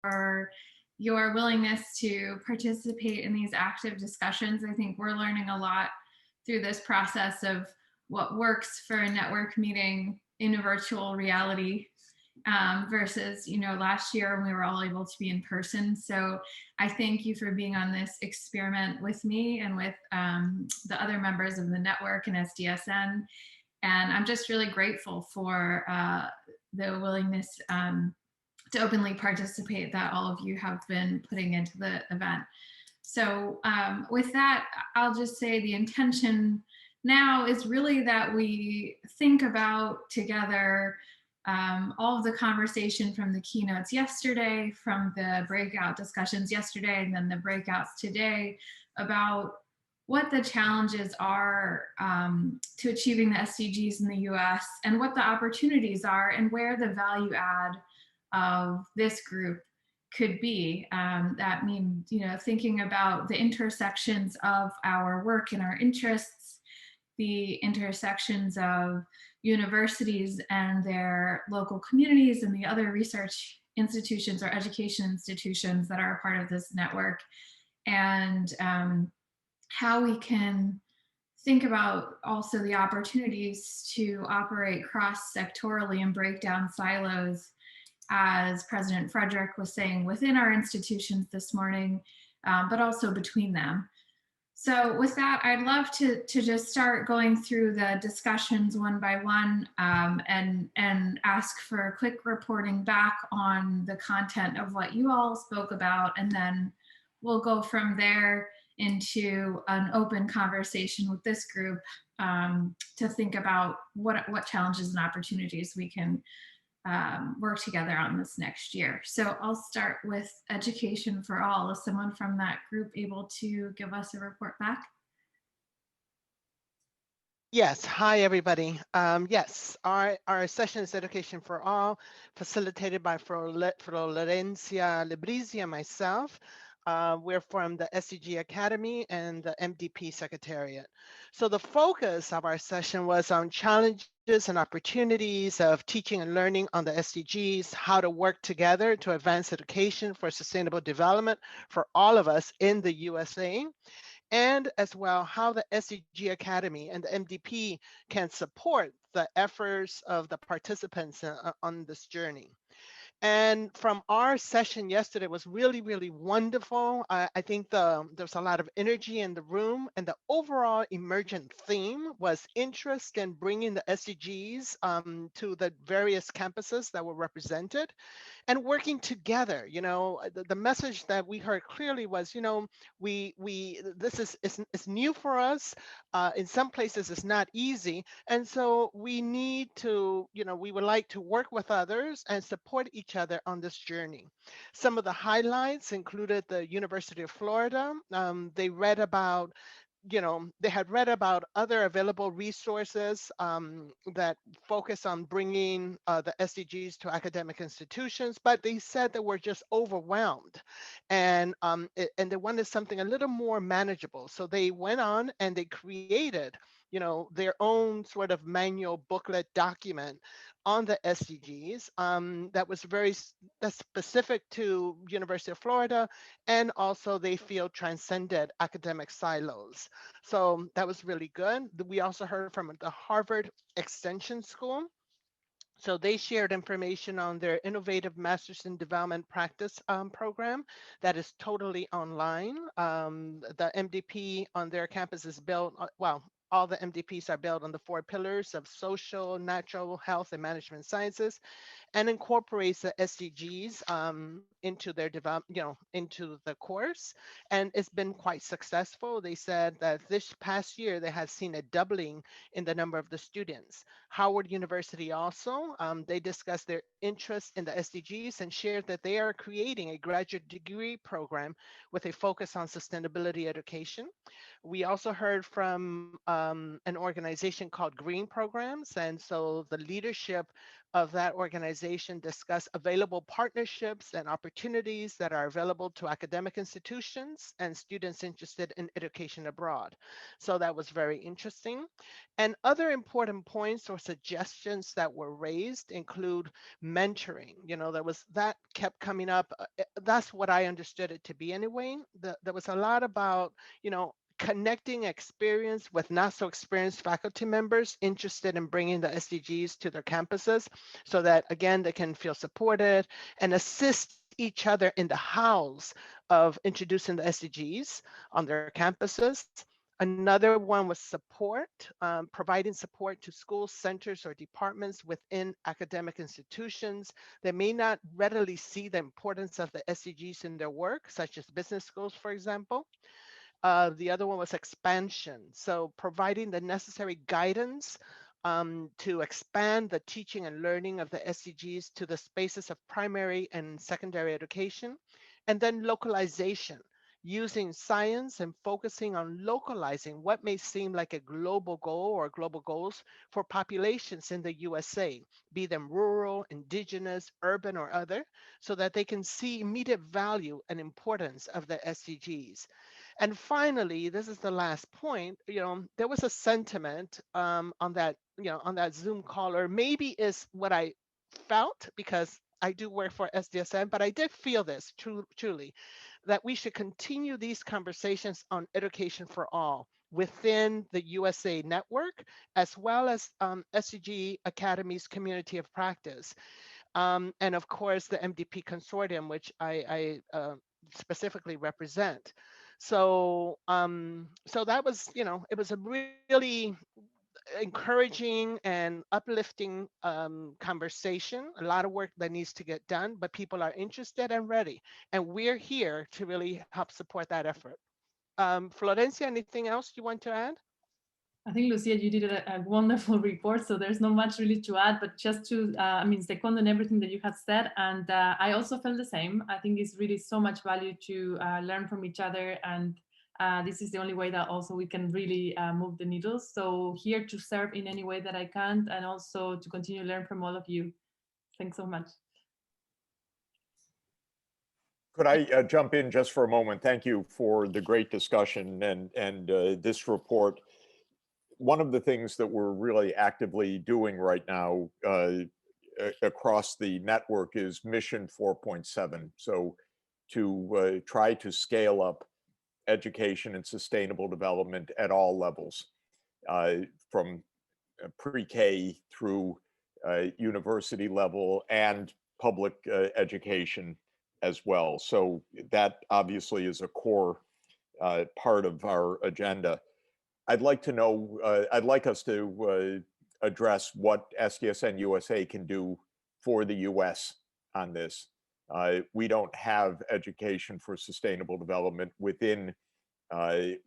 for your willingness to participate in these active discussions. I think we're learning a lot through this process of what works for a network meeting in a virtual reality versus last year when we were all able to be in person. So I thank you for being on this experiment with me and with the other members of the network and SDSN. And I'm just really grateful for the willingness to openly participate that all of you have been putting into the event. So with that, I'll just say the intention now is really that we think about together all of the conversation from the keynotes yesterday, from the breakout discussions yesterday, and then the breakouts today about what the challenges are to achieving the SDGs in the US and what the opportunities are and where the value add of this group could be. That means, thinking about the intersections of our work and our interests, the intersections of universities and their local communities and the other research institutions or education institutions that are a part of this network, and how we can think about also the opportunities to operate cross-sectorally and break down silos, as President Frederick was saying, within our institutions this morning, but also between them. So with that, I'd love to just start going through the discussions one by one and ask for a quick reporting back on the content of what you all spoke about, and then we'll go from there into an open conversation with this group to think about what challenges and opportunities we can work together on this next year. So I'll start with Education for All. Is someone from that group able to give us a report back? Yes, hi everybody. Yes, our session is Education for All, facilitated by Florencia Librizzi and myself. We're from the SDG Academy and the MDP Secretariat. So the focus of our session was on challenges and opportunities of teaching and learning on the SDGs, how to work together to advance education for sustainable development for all of us in the USA, and as well how the SDG Academy and the MDP can support the efforts of the participants on this journey. And from our session yesterday was really, really wonderful. I think there's a lot of energy in the room, and the overall emergent theme was interest in bringing the SDGs to the various campuses that were represented and working together. The message that we heard clearly was, this is new for us. In some places it's not easy. And so we need to, we would like to work with others and support each other on this journey. Some of the highlights included the University of Florida. They read about they had read about other available resources that focus on bringing the SDGs to academic institutions, but they said they were just overwhelmed, and they wanted something a little more manageable. So they went on and they created their own sort of manual booklet document on the SDGs that was that's specific to University of Florida, and also they feel transcended academic silos. So that was really good. We also heard from the Harvard Extension School. So they shared information on their innovative Masters in Development Practice program that is totally online. The MDP on their campus is built, all the MDPs are built on the 4 pillars of social, natural, health, and management sciences, and incorporates the SDGs into their into the course. And it's been quite successful. They said that this past year, they have seen a doubling in the number of the students. Howard University also, they discussed their interest in the SDGs and shared that they are creating a graduate degree program with a focus on sustainability education. We also heard from an organization called Green Programs. And so the leadership of that organization discuss available partnerships and opportunities that are available to academic institutions and students interested in education abroad. So that was very interesting. And other important points or suggestions that were raised include mentoring. That kept coming up. that's what I understood it to be anyway. There was a lot about, connecting experience with not so experienced faculty members interested in bringing the SDGs to their campuses so that, again, they can feel supported and assist each other in the hows of introducing the SDGs on their campuses. Another one was support, providing support to schools, centers, or departments within academic institutions that may not readily see the importance of the SDGs in their work, such as business schools, for example. The other one was expansion. So providing the necessary guidance to expand the teaching and learning of the SDGs to the spaces of primary and secondary education. And then localization, using science and focusing on localizing what may seem like a global goal or global goals for populations in the USA, be them rural, indigenous, urban, or other, so that they can see immediate value and importance of the SDGs. And finally, this is the last point, there was a sentiment on that Zoom call, or maybe is what I felt because I do work for SDSM, but I did feel this truly, that we should continue these conversations on education for all within the USA network, as well as SDG Academy's community of practice. And of course, the MDP consortium, which I specifically represent. So that was, it was a really encouraging and uplifting conversation. A lot of work that needs to get done, but people are interested and ready, and we're here to really help support that effort. Florencia, anything else you want to add? I think, Lucia, you did a wonderful report, so there's not much really to add, but just to, second on everything that you have said. And I also felt the same. I think it's really so much value to learn from each other. And this is the only way that also we can really move the needles. So here to serve in any way that I can, and also to continue to learn from all of you. Thanks so much. Could I jump in just for a moment? Thank you for the great discussion and this report. One of the things that we're really actively doing right now across the network is Mission 4.7. So to try to scale up education and sustainable development at all levels, from pre-K through university level and public education as well. So that obviously is a core part of our agenda. I'd like to know, I'd like us to address what SDSN USA can do for the US on this. We don't have education for sustainable development within the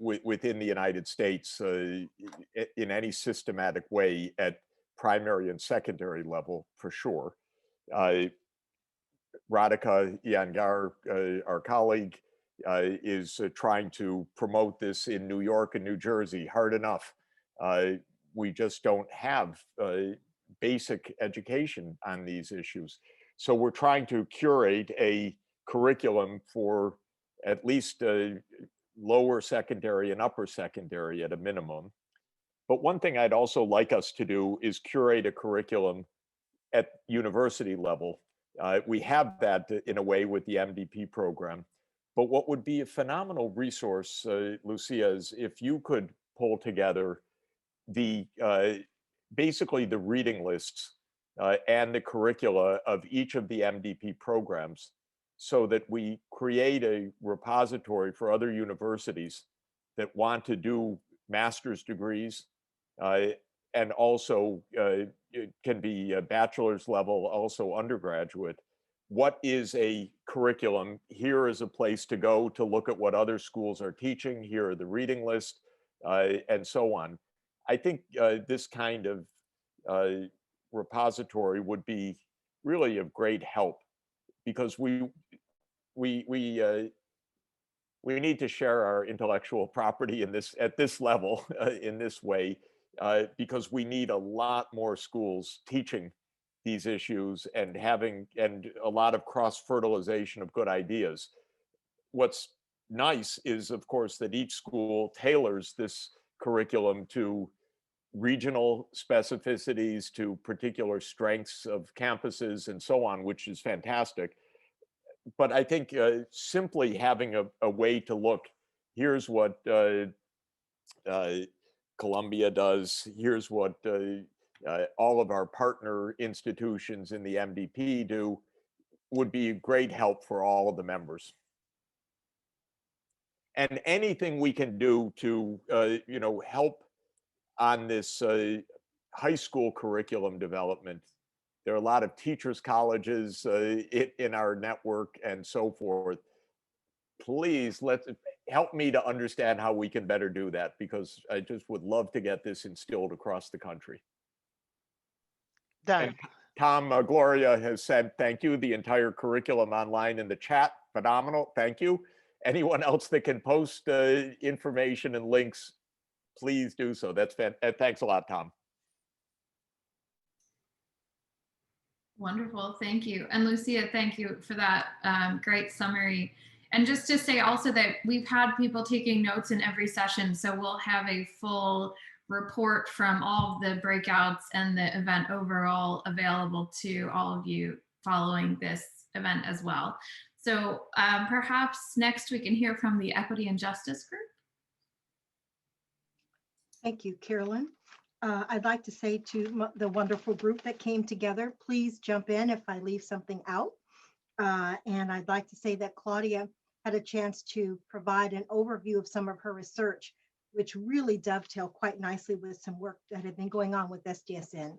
United States in any systematic way at primary and secondary level, for sure. Radhika Iyengar, our colleague, is trying to promote this in New York and New Jersey hard enough. We just don't have basic education on these issues. So we're trying to curate a curriculum for at least lower secondary and upper secondary at a minimum. But one thing I'd also like us to do is curate a curriculum at university level. We have that in a way with the MDP program. But what would be a phenomenal resource, Lucia, is if you could pull together the basically the reading lists and the curricula of each of the MDP programs, so that we create a repository for other universities that want to do master's degrees, and also it can be a bachelor's level, also undergraduate. What is a curriculum? Here is a place to go to look at what other schools are teaching. Here are the reading list, and so on. I think this kind of repository would be really of great help, because we need to share our intellectual property in this at this level in this way, because we need a lot more schools teaching these issues and having a lot of cross-fertilization of good ideas. What's nice is, of course, that each school tailors this curriculum to regional specificities, to particular strengths of campuses and so on, which is fantastic. but I think simply having a way to look, here's what Columbia does, here's what all of our partner institutions in the MDP do, would be great help for all of the members. And anything we can do to, help on this high school curriculum development. There are a lot of teachers' colleges in our network and so forth. Please help me to understand how we can better do that, because I just would love to get this instilled across the country. Done. And Tom, Gloria has said thank you. The entire curriculum online in the chat, phenomenal. Thank you. Anyone else that can post information and links, please do so. That's fantastic. Thanks a lot, Tom. Wonderful, thank you. And Lucia, thank you for that great summary. And just to say also that we've had people taking notes in every session, so we'll have a full report from all of the breakouts and the event overall available to all of you following this event as well. So perhaps next we can hear from the Equity and Justice Group. Thank you, Carolyn. I'd like to say to the wonderful group that came together, please jump in if I leave something out. And I'd like to say that Claudia had a chance to provide an overview of some of her research, which really dovetail quite nicely with some work that had been going on with SDSN.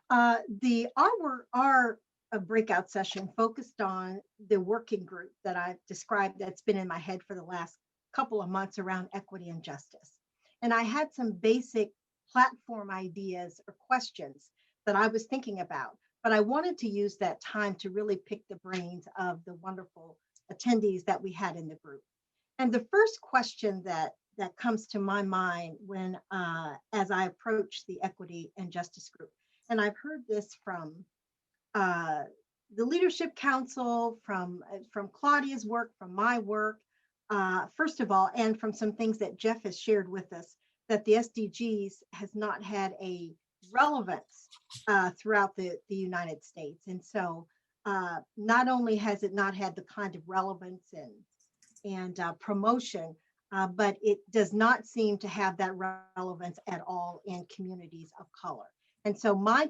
Our breakout session focused on the working group that I've described that's been in my head for the last couple of months around equity and justice. And I had some basic platform ideas or questions that I was thinking about, but I wanted to use that time to really pick the brains of the wonderful attendees that we had in the group. And the first question that comes to my mind when as I approach the Equity and Justice Group, and I've heard this from the Leadership Council, from Claudia's work, from my work, first of all, and from some things that Jeff has shared with us, that the SDGs has not had a relevance throughout the United States. And so not only has it not had the kind of relevance and promotion, but it does not seem to have that relevance at all in communities of color. And so my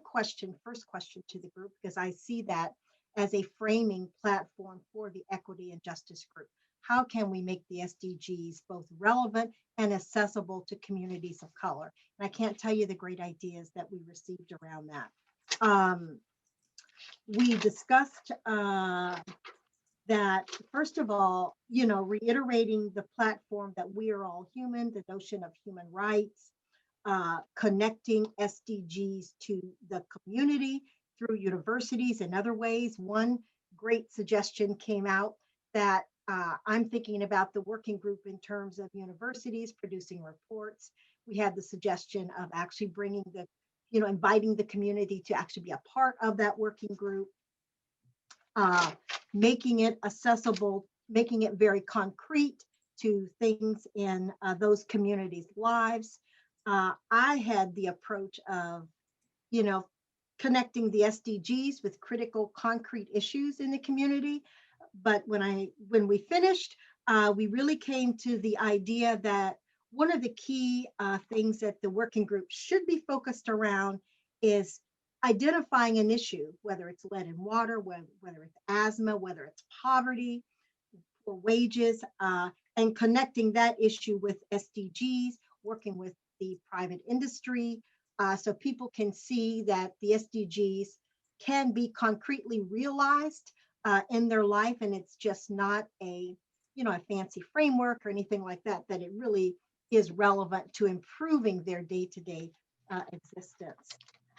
first question to the group, because I see that as a framing platform for the Equity and Justice Group, how can we make the SDGs both relevant and accessible to communities of color? And I can't tell you the great ideas that we received around that. We discussed that, first of all, reiterating the platform that we are all human, the notion of human rights, connecting SDGs to the community through universities and other ways. One great suggestion came out that I'm thinking about the working group in terms of universities producing reports. We had the suggestion of actually bringing inviting the community to actually be a part of that working group, making it accessible, making it very concrete to things in those communities' lives. I had the approach of, connecting the SDGs with critical concrete issues in the community. But when we finished, we really came to the idea that one of the key things that the working group should be focused around is identifying an issue, whether it's lead in water, whether it's asthma, whether it's poverty or wages, and connecting that issue with SDGs, working with the private industry, so people can see that the SDGs can be concretely realized in their life, and it's just not a fancy framework or anything like that, that it really is relevant to improving their day-to-day existence.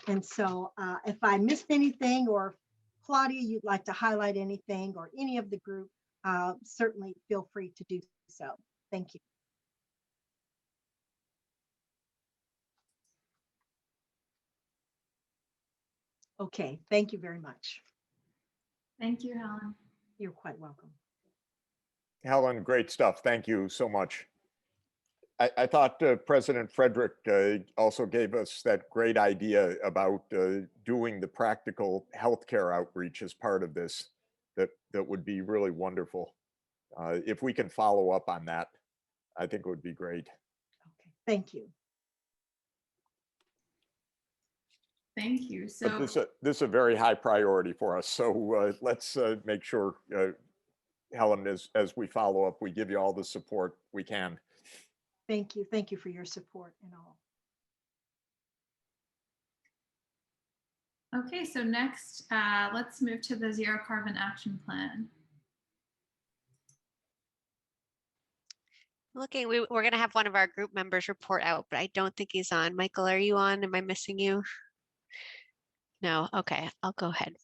And so if I missed anything, or Claudia, you'd like to highlight anything, or any of the group, certainly feel free to do so. Thank you. Okay, thank you very much. Thank you, Helen. You're quite welcome. Helen, great stuff. Thank you so much. I thought President Frederick also gave us that great idea about doing the practical healthcare outreach as part of this. that would be really wonderful. If we can follow up on that, I think it would be great. Okay, thank you. Thank you. But So this is a very high priority for us. So let's make sure, Helen, as we follow up, we give you all the support we can. Thank you. Thank you for your support and all. okay, so next, let's move to the Zero Carbon Action Plan. Looking, we're going to have one of our group members report out, but I don't think he's on. Michael, are you on? Am I missing you? No, okay, I'll go ahead.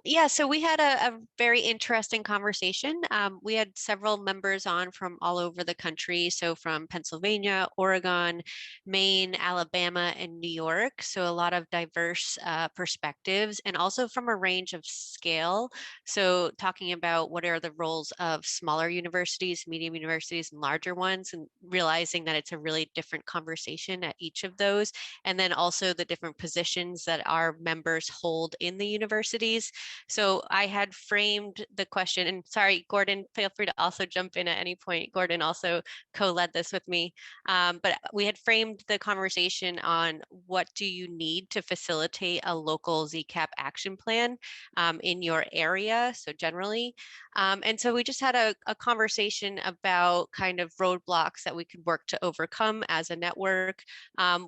Yeah, so we had a very interesting conversation. We had several members on from all over the country. So from Pennsylvania, Oregon, Maine, Alabama, and New York. So a lot of diverse perspectives, and also from a range of scale. So talking about what are the roles of smaller universities, medium universities, and larger ones, and realizing that it's a really different conversation at each of those. And then also the different positions that our members hold in the universities. So I had framed the question, and sorry, Gordon, feel free to also jump in at any point. Gordon also co-led this with me, but we had framed the conversation on what do you need to facilitate a local ZCAP action plan in your area, so generally. And so we just had a conversation about kind of roadblocks that we could work to overcome as a network.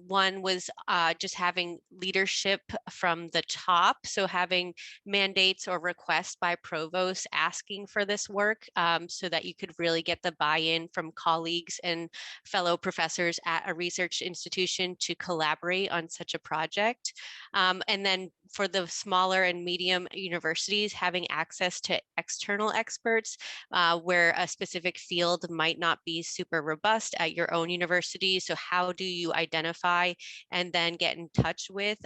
One was just having leadership from the top. So having mandates or requests by provosts asking for this work so that you could really get the buy-in from colleagues and fellow professors at a research institution to collaborate on such a project. And then for the smaller and medium universities, having access to external experts where a specific field might not be super robust at your own university. So how do you identify and then get in touch with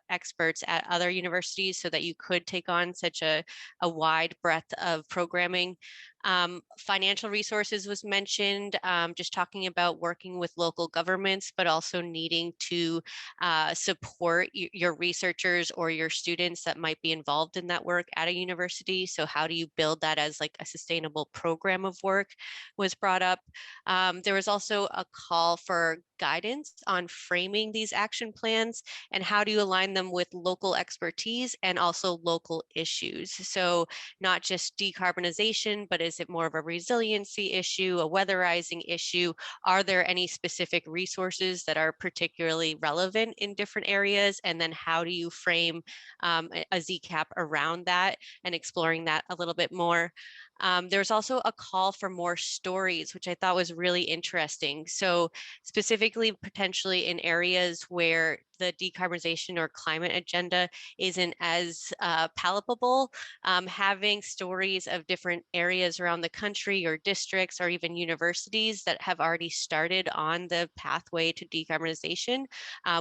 experts at other universities so that you could take on such a wide breadth of programming? Financial resources was mentioned, just talking about working with local governments, but also needing to support your researchers or your students that might be involved in that work at a university. So how do you build that as like a sustainable program of work was brought up. There was also a call for guidance on framing these action plans and how do you align them with local expertise and also local issues. So not just decarbonization, but is it more of a resiliency issue, a weatherizing issue? Are there any specific resources that are particularly relevant in different areas? And then how do you frame a ZCAP around that and exploring that a little bit more? There's also a call for more stories, which I thought was really interesting. So specifically, potentially in areas where the decarbonization or climate agenda isn't as palpable, having stories of different areas around the country or districts or even universities that have already started on the pathway to decarbonization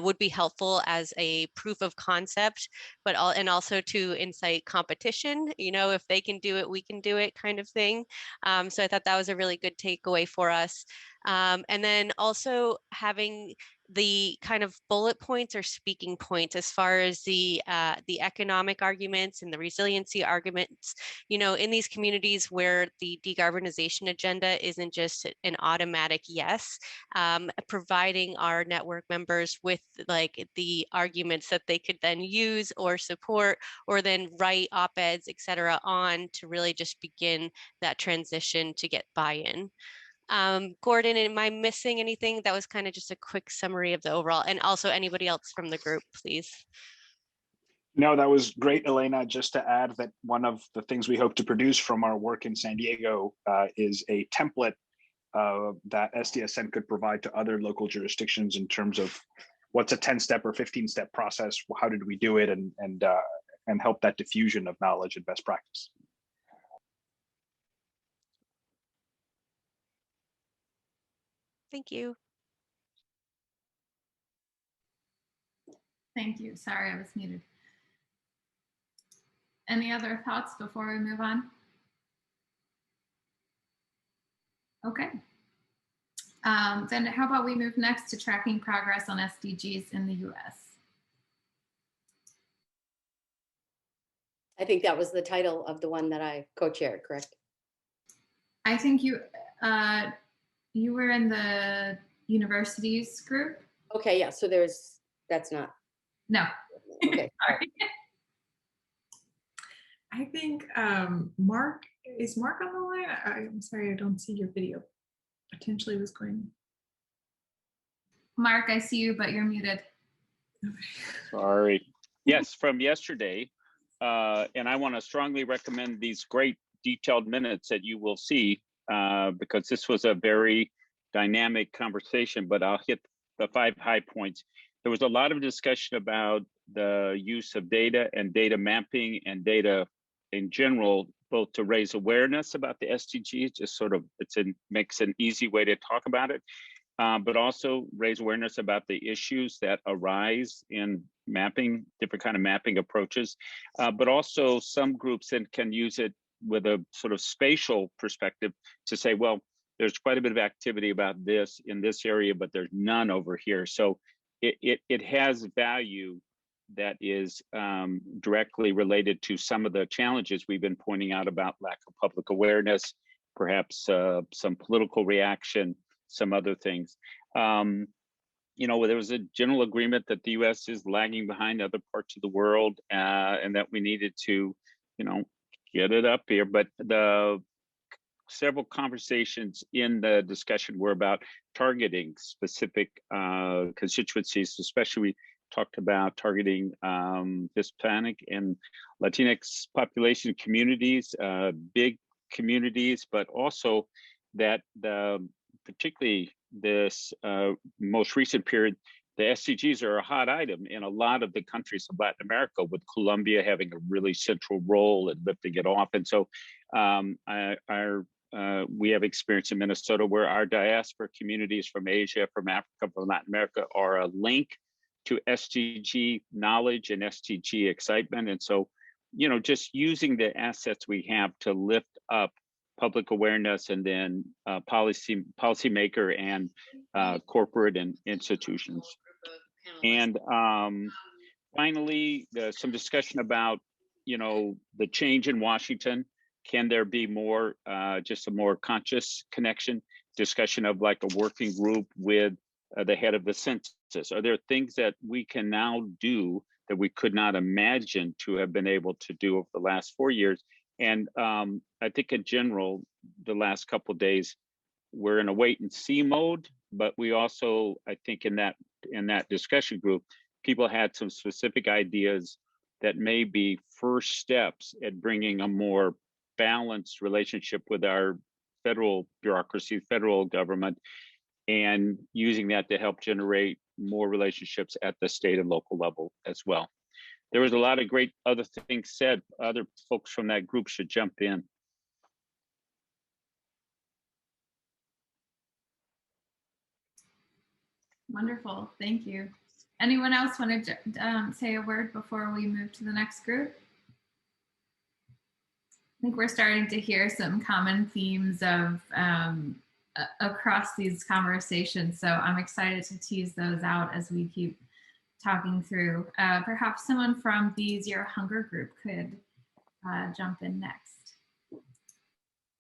would be helpful as a proof of concept, but and also to incite competition. You know, if they can do it, we can do it kind of thing. So I thought that was a really good takeaway for us. And then also having the kind of bullet points or speaking points as far as the economic arguments and the resiliency arguments, you know, in these communities where the decarbonization agenda isn't just an automatic yes, providing our network members with like the arguments that they could then use or support or then write op-eds, et cetera, on to really just begin that transition to get buy-in. Gordon, am I missing anything? That was kind of just a quick summary of the overall, and also anybody else from the group, please. No, that was great, Elena. Just to add that one of the things we hope to produce from our work in San Diego is a template that SDSN could provide to other local jurisdictions in terms of what's a 10-step or 15-step process, how did we do it, and help that diffusion of knowledge and best practice. Thank you. Thank you. Sorry, I was muted. Any other thoughts before we move on? Okay. Then how about we move next to tracking progress on SDGs in the US? I think that was the title of the one that I co-chaired, correct? I think you were in the universities group. Okay, yeah, so that's not, No. okay. Sorry. I think Mark, is Mark on the line? I'm sorry, I don't see your video. Potentially was going. Mark, I see you, but you're muted. Sorry. Yes, from yesterday. And I want to strongly recommend these great detailed minutes that you will see because this was a very dynamic conversation, but I'll hit the 5 high points. There was a lot of discussion about the use of data and data mapping and data in general, both to raise awareness about the SDGs, just sort of makes an easy way to talk about it, but also raise awareness about the issues that arise in mapping, different kind of mapping approaches, but also some groups that can use it with a sort of spatial perspective to say, well, there's quite a bit of activity about this in this area, but there's none over here. So it has value that is directly related to some of the challenges we've been pointing out about lack of public awareness, perhaps some political reaction, some other things. You know, there was a general agreement that the US is lagging behind other parts of the world and that we needed to, you know, get it up here. But the several conversations in the discussion were about targeting specific constituencies, especially we talked about targeting Hispanic and Latinx population communities, big communities, but also that particularly this most recent period, the SDGs are a hot item in a lot of the countries of Latin America, with Colombia having a really central role in lifting it off. And so we have experience in Minnesota where our diaspora communities from Asia, from Africa, from Latin America are a link to SDG knowledge and SDG excitement. And so, you know, just using the assets we have to lift up public awareness and then policymaker and corporate and institutions. And finally, some discussion about, you know, the change in Washington. Can there be more, just a more conscious connection? Discussion of like a working group with the head of the census. Are there things that we can now do that we could not imagine to have been able to do over the last 4 years? And I think in general, the last couple of days, we're in a wait and see mode, but we also, I think in that discussion group, people had some specific ideas that may be first steps at bringing a more balanced relationship with our federal bureaucracy, federal government, and using that to help generate more relationships at the state and local level as well. There was a lot of great other things said. Other folks from that group should jump in. Wonderful, thank you. Anyone else want to say a word before we move to the next group? I think we're starting to hear some common themes of across these conversations. So I'm excited to tease those out as we keep talking through. Perhaps someone from the Zero Hunger group could jump in next.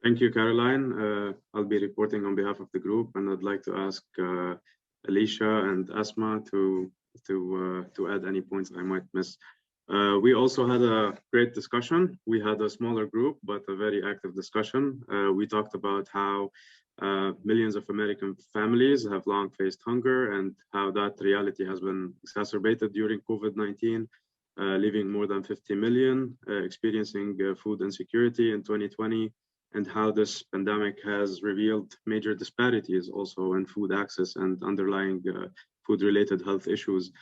Thank you, Caroline. I'll be reporting on behalf of the group, and I'd like to ask Alicia and Asma to add any points I might miss. We also had a great discussion. We had a smaller group, but a very active discussion. We talked about how millions of American families have long faced hunger and how that reality has been exacerbated during COVID-19, leaving more than 50 million experiencing food insecurity in 2020, and how this pandemic has revealed major disparities also in food access and underlying food-related health issues.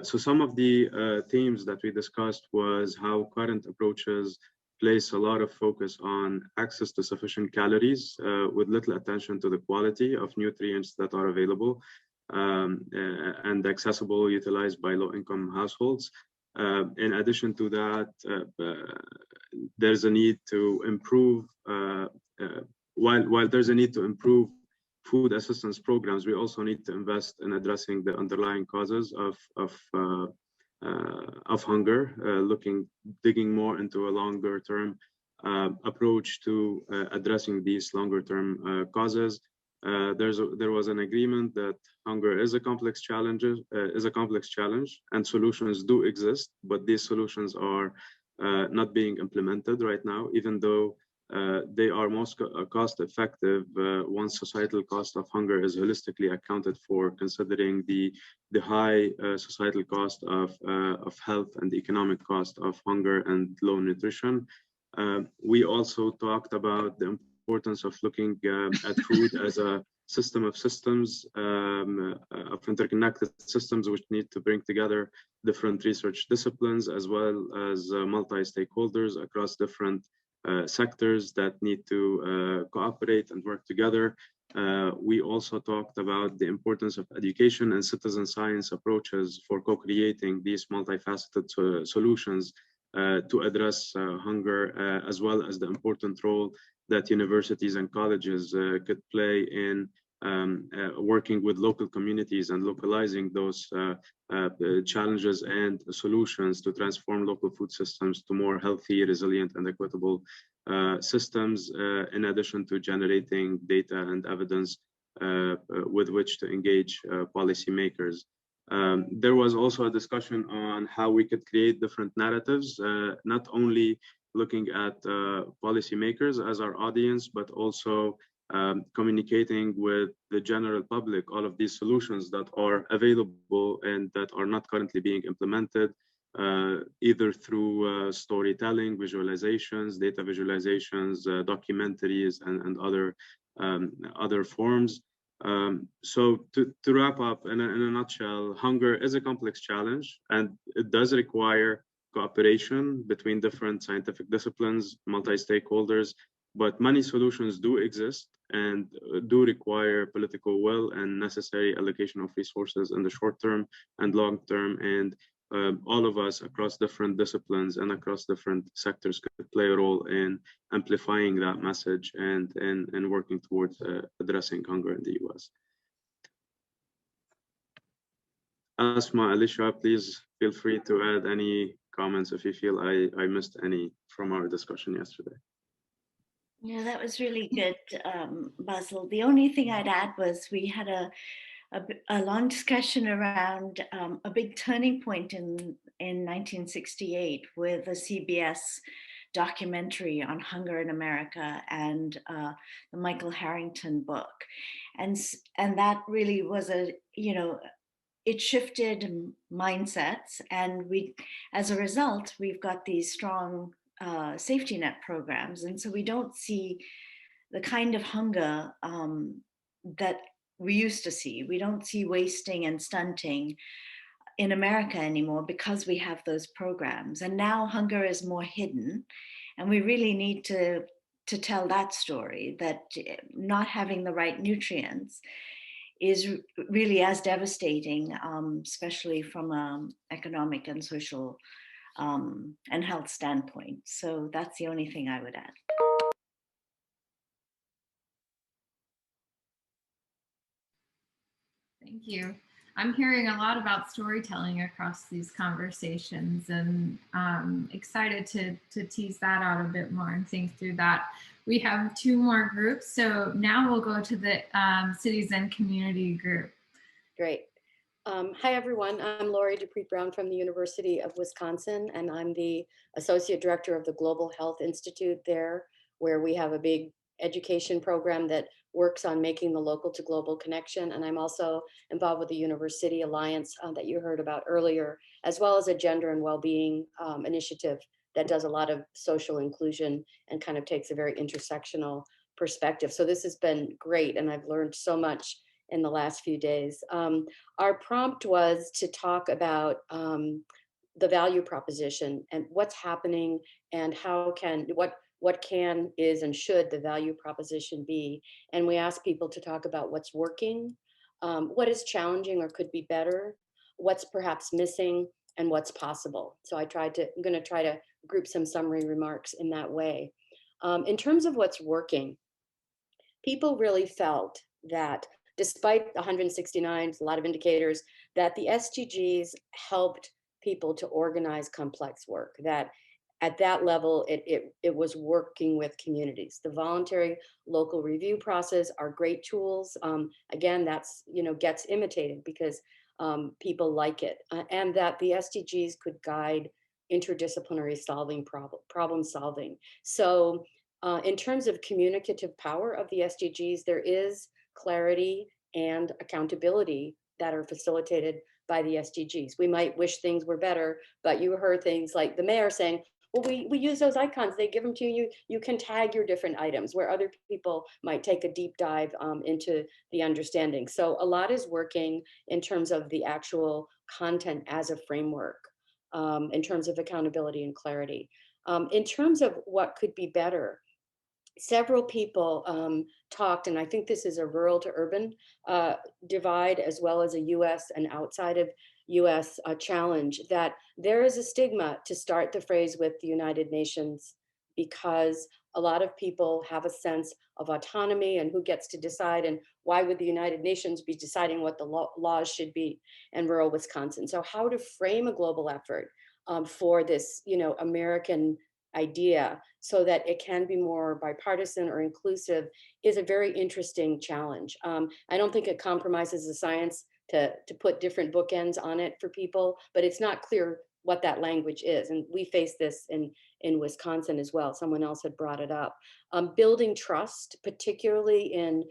So some of the themes that we discussed was how current approaches place a lot of focus on access to sufficient calories with little attention to the quality of nutrients that are available and accessible, utilized by low-income households. In addition to that, there's a need to improve, while there's a need to improve food assistance programs, we also need to invest in addressing the underlying causes of of hunger, digging more into a longer term approach to addressing these longer term causes. There was an agreement that hunger is a complex challenge, and solutions do exist, but these solutions are not being implemented right now, even though they are most cost effective once societal cost of hunger is holistically accounted for, considering the high societal cost of health and economic cost of hunger and low nutrition. We also talked about the importance of looking at food as a system of systems, of interconnected systems, which need to bring together different research disciplines as well as multi-stakeholders across different sectors that need to cooperate and work together. We also talked about the importance of education and citizen science approaches for co-creating these multifaceted solutions to address hunger, as well as the important role that universities and colleges could play in working with local communities and localizing those challenges and solutions to transform local food systems to more healthy, resilient, and equitable systems, in addition to generating data and evidence with which to engage policymakers. There was also a discussion on how we could create different narratives, not only looking at policymakers as our audience, but also communicating with the general public all of these solutions that are available and that are not currently being implemented, either through storytelling, visualizations, data visualizations, documentaries, and other forms. So to wrap up, in a nutshell, hunger is a complex challenge, and it does require cooperation between different scientific disciplines, multi-stakeholders, but many solutions do exist and do require political will and necessary allocation of resources in the short term and long term. And all of us across different disciplines and across different sectors could play a role in amplifying that message and working towards addressing hunger in the US. Asma, Alicia, please feel free to add any comments if you feel I missed any from our discussion yesterday. Yeah, that was really good, Basil. The only thing I'd add was we had a long discussion around a big turning point in 1968 with a CBS documentary on hunger in America and the Michael Harrington book. And that really was it shifted mindsets, and as a result, we've got these strong safety net programs. And so we don't see the kind of hunger that we used to see. We don't see wasting and stunting in America anymore because we have those programs. And now hunger is more hidden, and we really need to tell that story, that not having the right nutrients is really as devastating, especially from an economic and social and health standpoint. So that's the only thing I would add. Thank you. I'm hearing a lot about storytelling across these conversations, and excited to tease that out a bit more and think through that. We have 2 more groups, so now we'll go to the Cities and Community group. Great. Hi, everyone. I'm Lori Dupree Brown from the University of Wisconsin, and I'm the Associate Director of the Global Health Institute there, where we have a big education program that works on making the local to global connection. And I'm also involved with the University Alliance that you heard about earlier, as well as a gender and well-being initiative that does a lot of social inclusion and kind of takes a very intersectional perspective. So this has been great, and I've learned so much in the last few days. Our prompt was to talk about the value proposition and what's happening and how what can, is, and should the value proposition be. And we asked people to talk about what's working, what is challenging or could be better, what's perhaps missing, and what's possible. So I'm going to try to group some summary remarks in that way. In terms of what's working, people really felt that despite 169, a lot of indicators, that the SDGs helped people to organize complex work, that at that level, it was working with communities. The voluntary local review process are great tools. Again, that's, gets imitated because people like it, and that the SDGs could guide interdisciplinary problem solving. So in terms of communicative power of the SDGs, there is clarity and accountability that are facilitated by the SDGs. We might wish things were better, but you heard things like the mayor saying, well, we use those icons, they give them to you, you can tag your different items, where other people might take a deep dive into the understanding. So a lot is working in terms of the actual content as a framework, in terms of accountability and clarity. In terms of what could be better, several people talked, and I think this is a rural to urban divide, as well as a US and outside of US challenge, that there is a stigma to start the phrase with the United Nations, because a lot of people have a sense of autonomy and who gets to decide, and why would the United Nations be deciding what the laws should be in rural Wisconsin. So how to frame a global effort for this, American idea so that it can be more bipartisan or inclusive is a very interesting challenge. I don't think it compromises the science to put different bookends on it for people, but it's not clear what that language is. And we face this in Wisconsin as well. Someone else had brought it up. Building trust, particularly in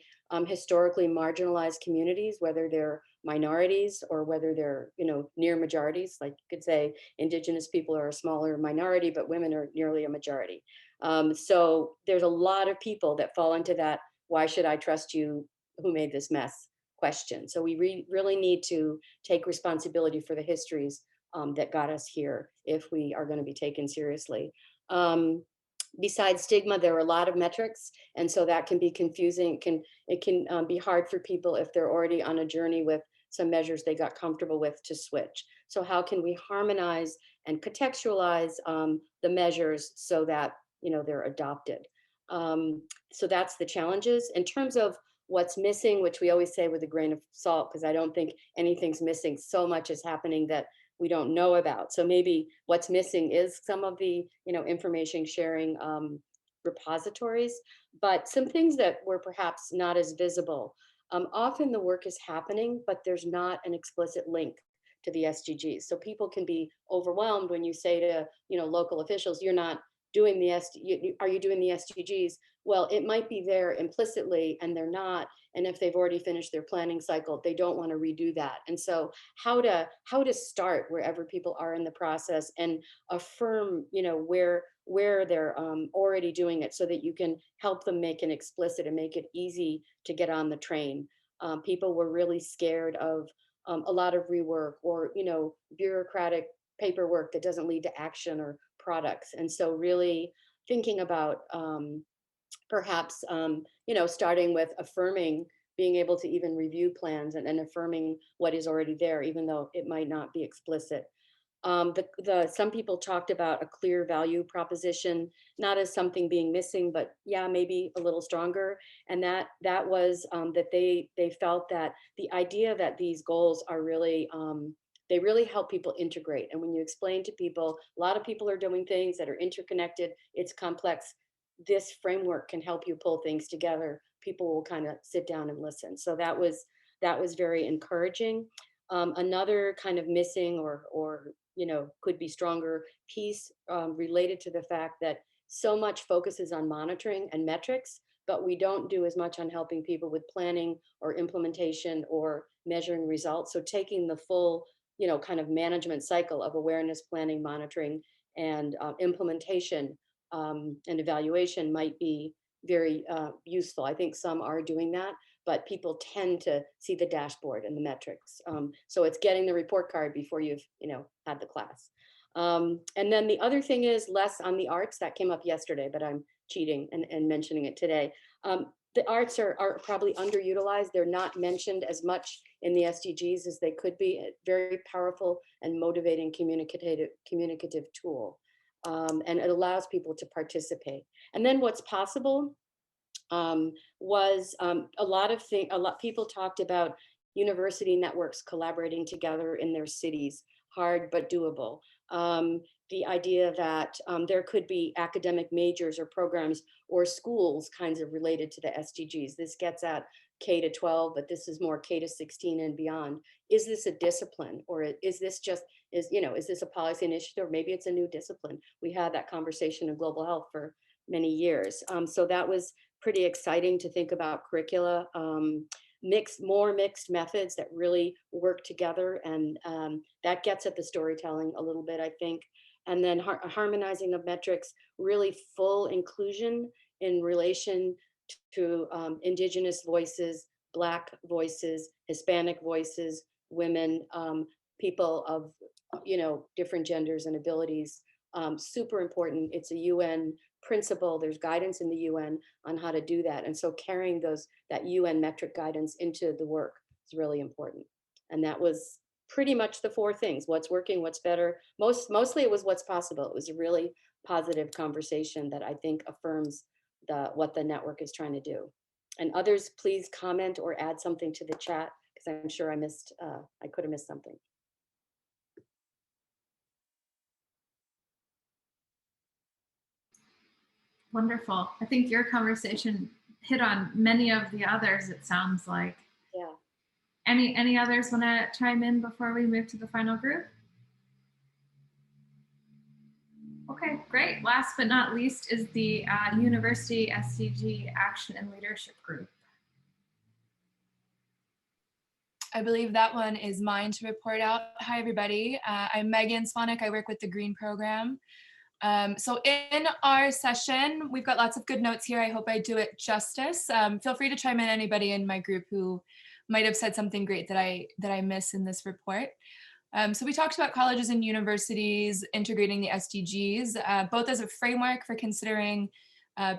historically marginalized communities, whether they're minorities or whether they're near majorities. Like you could say Indigenous people are a smaller minority, but women are nearly a majority. So there's a lot of people that fall into that, why should I trust you, who made this mess question. So we really need to take responsibility for the histories that got us here if we are going to be taken seriously. Besides stigma, there are a lot of metrics, and so that can be confusing. It can be hard for people if they're already on a journey with some measures they got comfortable with to switch. So how can we harmonize and contextualize the measures so that they're adopted? So that's the challenges. In terms of what's missing, which we always say with a grain of salt, because I don't think anything's missing. So much is happening that we don't know about. So maybe what's missing is some of the information sharing repositories, but some things that were perhaps not as visible. Often the work is happening, but there's not an explicit link to the SDGs. So people can be overwhelmed when you say to local officials, you're not doing the are you doing the SDGs? Well, it might be there implicitly and they're not. And if they've already finished their planning cycle, they don't want to redo that. And so how to start wherever people are in the process and affirm, where they're already doing it, so that you can help them make it explicit and make it easy to get on the train. People were really scared of a lot of rework or, bureaucratic paperwork that doesn't lead to action or products. And so really thinking about perhaps, starting with affirming, being able to even review plans and affirming what is already there, even though it might not be explicit. Some people talked about a clear value proposition, not as something being missing, but yeah, maybe a little stronger. And that was that they felt that the idea that these goals are really, they really help people integrate. And when you explain to people, a lot of people are doing things that are interconnected, it's complex. This framework can help you pull things together. People will kind of sit down and listen. So that was very encouraging. Another kind of missing or could be stronger piece related to the fact that so much focuses on monitoring and metrics, but we don't do as much on helping people with planning or implementation or measuring results. So taking the full kind of management cycle of awareness, planning, monitoring, and implementation and evaluation might be very useful. I think some are doing that, but people tend to see the dashboard and the metrics. So it's getting the report card before you've had the class. And then the other thing is less on the arts. That came up yesterday, but I'm cheating and mentioning it today. The arts are probably underutilized. They're not mentioned as much in the SDGs as they could be. A very powerful and motivating communicative tool. And it allows people to participate. And then what's possible was a lot of people talked about university networks collaborating together in their cities, hard but doable. The idea that there could be academic majors or programs or schools kinds of related to the SDGs. This gets at K to 12, but this is more K to 16 and beyond. Is this a discipline, or is this just, is this a policy initiative, or maybe it's a new discipline? We had that conversation in global health for many years. So that was pretty exciting to think about curricula, more mixed methods that really work together. And that gets at the storytelling a little bit, I think. And then harmonizing of metrics, really full inclusion in relation to Indigenous voices, Black voices, Hispanic voices, women, people of different genders and abilities. Super important. It's a UN principle. There's guidance in the UN on how to do that. And so carrying that UN metric guidance into the work is really important. And that was pretty much the 4 things: what's working, what's better. Mostly it was what's possible. It was a really positive conversation that I think affirms what the network is trying to do. And others, please comment or add something to the chat, because I'm sure I could have missed something. Wonderful. I think your conversation hit on many of the others, it sounds like. Yeah. Any others want to chime in before we move to the final group? Okay, great. Last but not least is the University SDG Action and Leadership Group. I believe that one is mine to report out. Hi, everybody. I'm Megan Swanek. I work with the Green Program. So in our session, we've got lots of good notes here. I hope I do it justice. Feel free to chime in, anybody in my group who might have said something great that I miss in this report. So we talked about colleges and universities integrating the SDGs, both as a framework for considering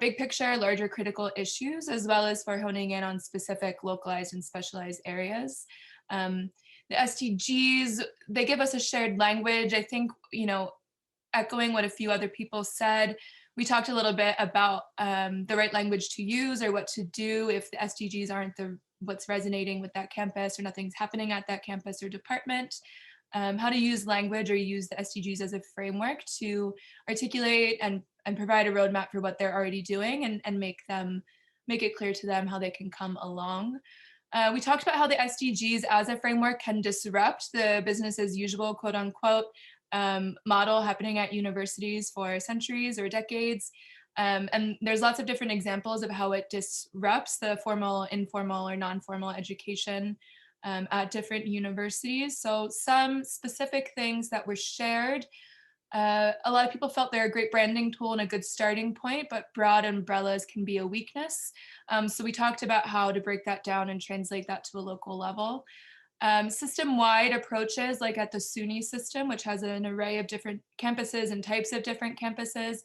big picture, larger critical issues, as well as for honing in on specific localized and specialized areas. The SDGs, they give us a shared language. I think, echoing what a few other people said, we talked a little bit about the right language to use or what to do if the SDGs aren't what's resonating with that campus, or nothing's happening at that campus or department. How to use language or use the SDGs as a framework to articulate and provide a roadmap for what they're already doing and make it clear to them how they can come along. We talked about how the SDGs as a framework can disrupt the business as usual, quote unquote, model happening at universities for centuries or decades. And there's lots of different examples of how it disrupts the formal, informal, or non-formal education at different universities. So some specific things that were shared. A lot of people felt they're a great branding tool and a good starting point, but broad umbrellas can be a weakness. So we talked about how to break that down and translate that to a local level. System-wide approaches, like at the SUNY system, which has an array of different campuses and types of different campuses,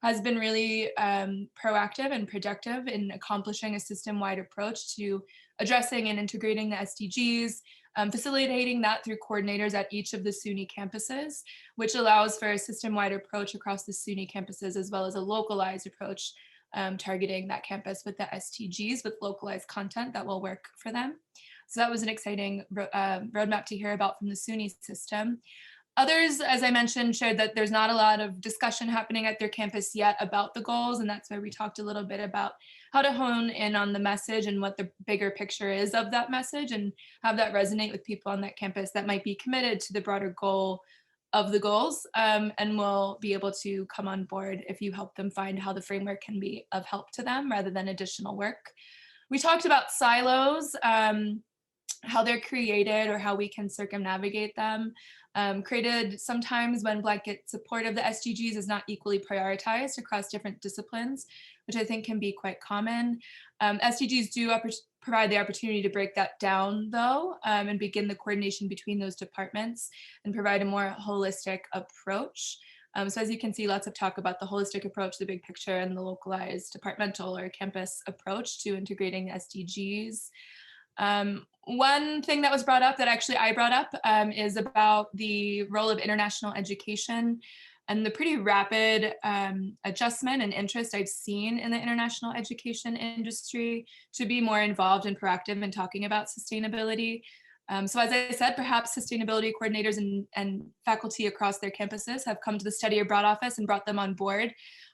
has been really proactive and productive in accomplishing a system-wide approach to addressing and integrating the SDGs, facilitating that through coordinators at each of the SUNY campuses, which allows for a system-wide approach across the SUNY campuses, as well as a localized approach targeting that campus with the SDGs with localized content that will work for them. So that was an exciting roadmap to hear about from the SUNY system. Others, as I mentioned, shared that there's not a lot of discussion happening at their campus yet about the goals, and that's where we talked a little bit about how to hone in on the message and what the bigger picture is of that message and have that resonate with people on that campus that might be committed to the broader goal of the goals, and will be able to come on board if you help them find how the framework can be of help to them rather than additional work. We talked about silos, how they're created or how we can circumnavigate them. Created sometimes when blanket support of the SDGs is not equally prioritized across different disciplines, which I think can be quite common. SDGs do provide the opportunity to break that down though, and begin the coordination between those departments and provide a more holistic approach. So as you can see, lots of talk about the holistic approach, the big picture, and the localized departmental or campus approach to integrating SDGs. One thing that was brought up that actually I brought up is about the role of international education and the pretty rapid adjustment and interest I've seen in the international education industry to be more involved and proactive in talking about sustainability. So as I said, perhaps sustainability coordinators and faculty across their campuses have come to the Study Abroad office and brought them on board.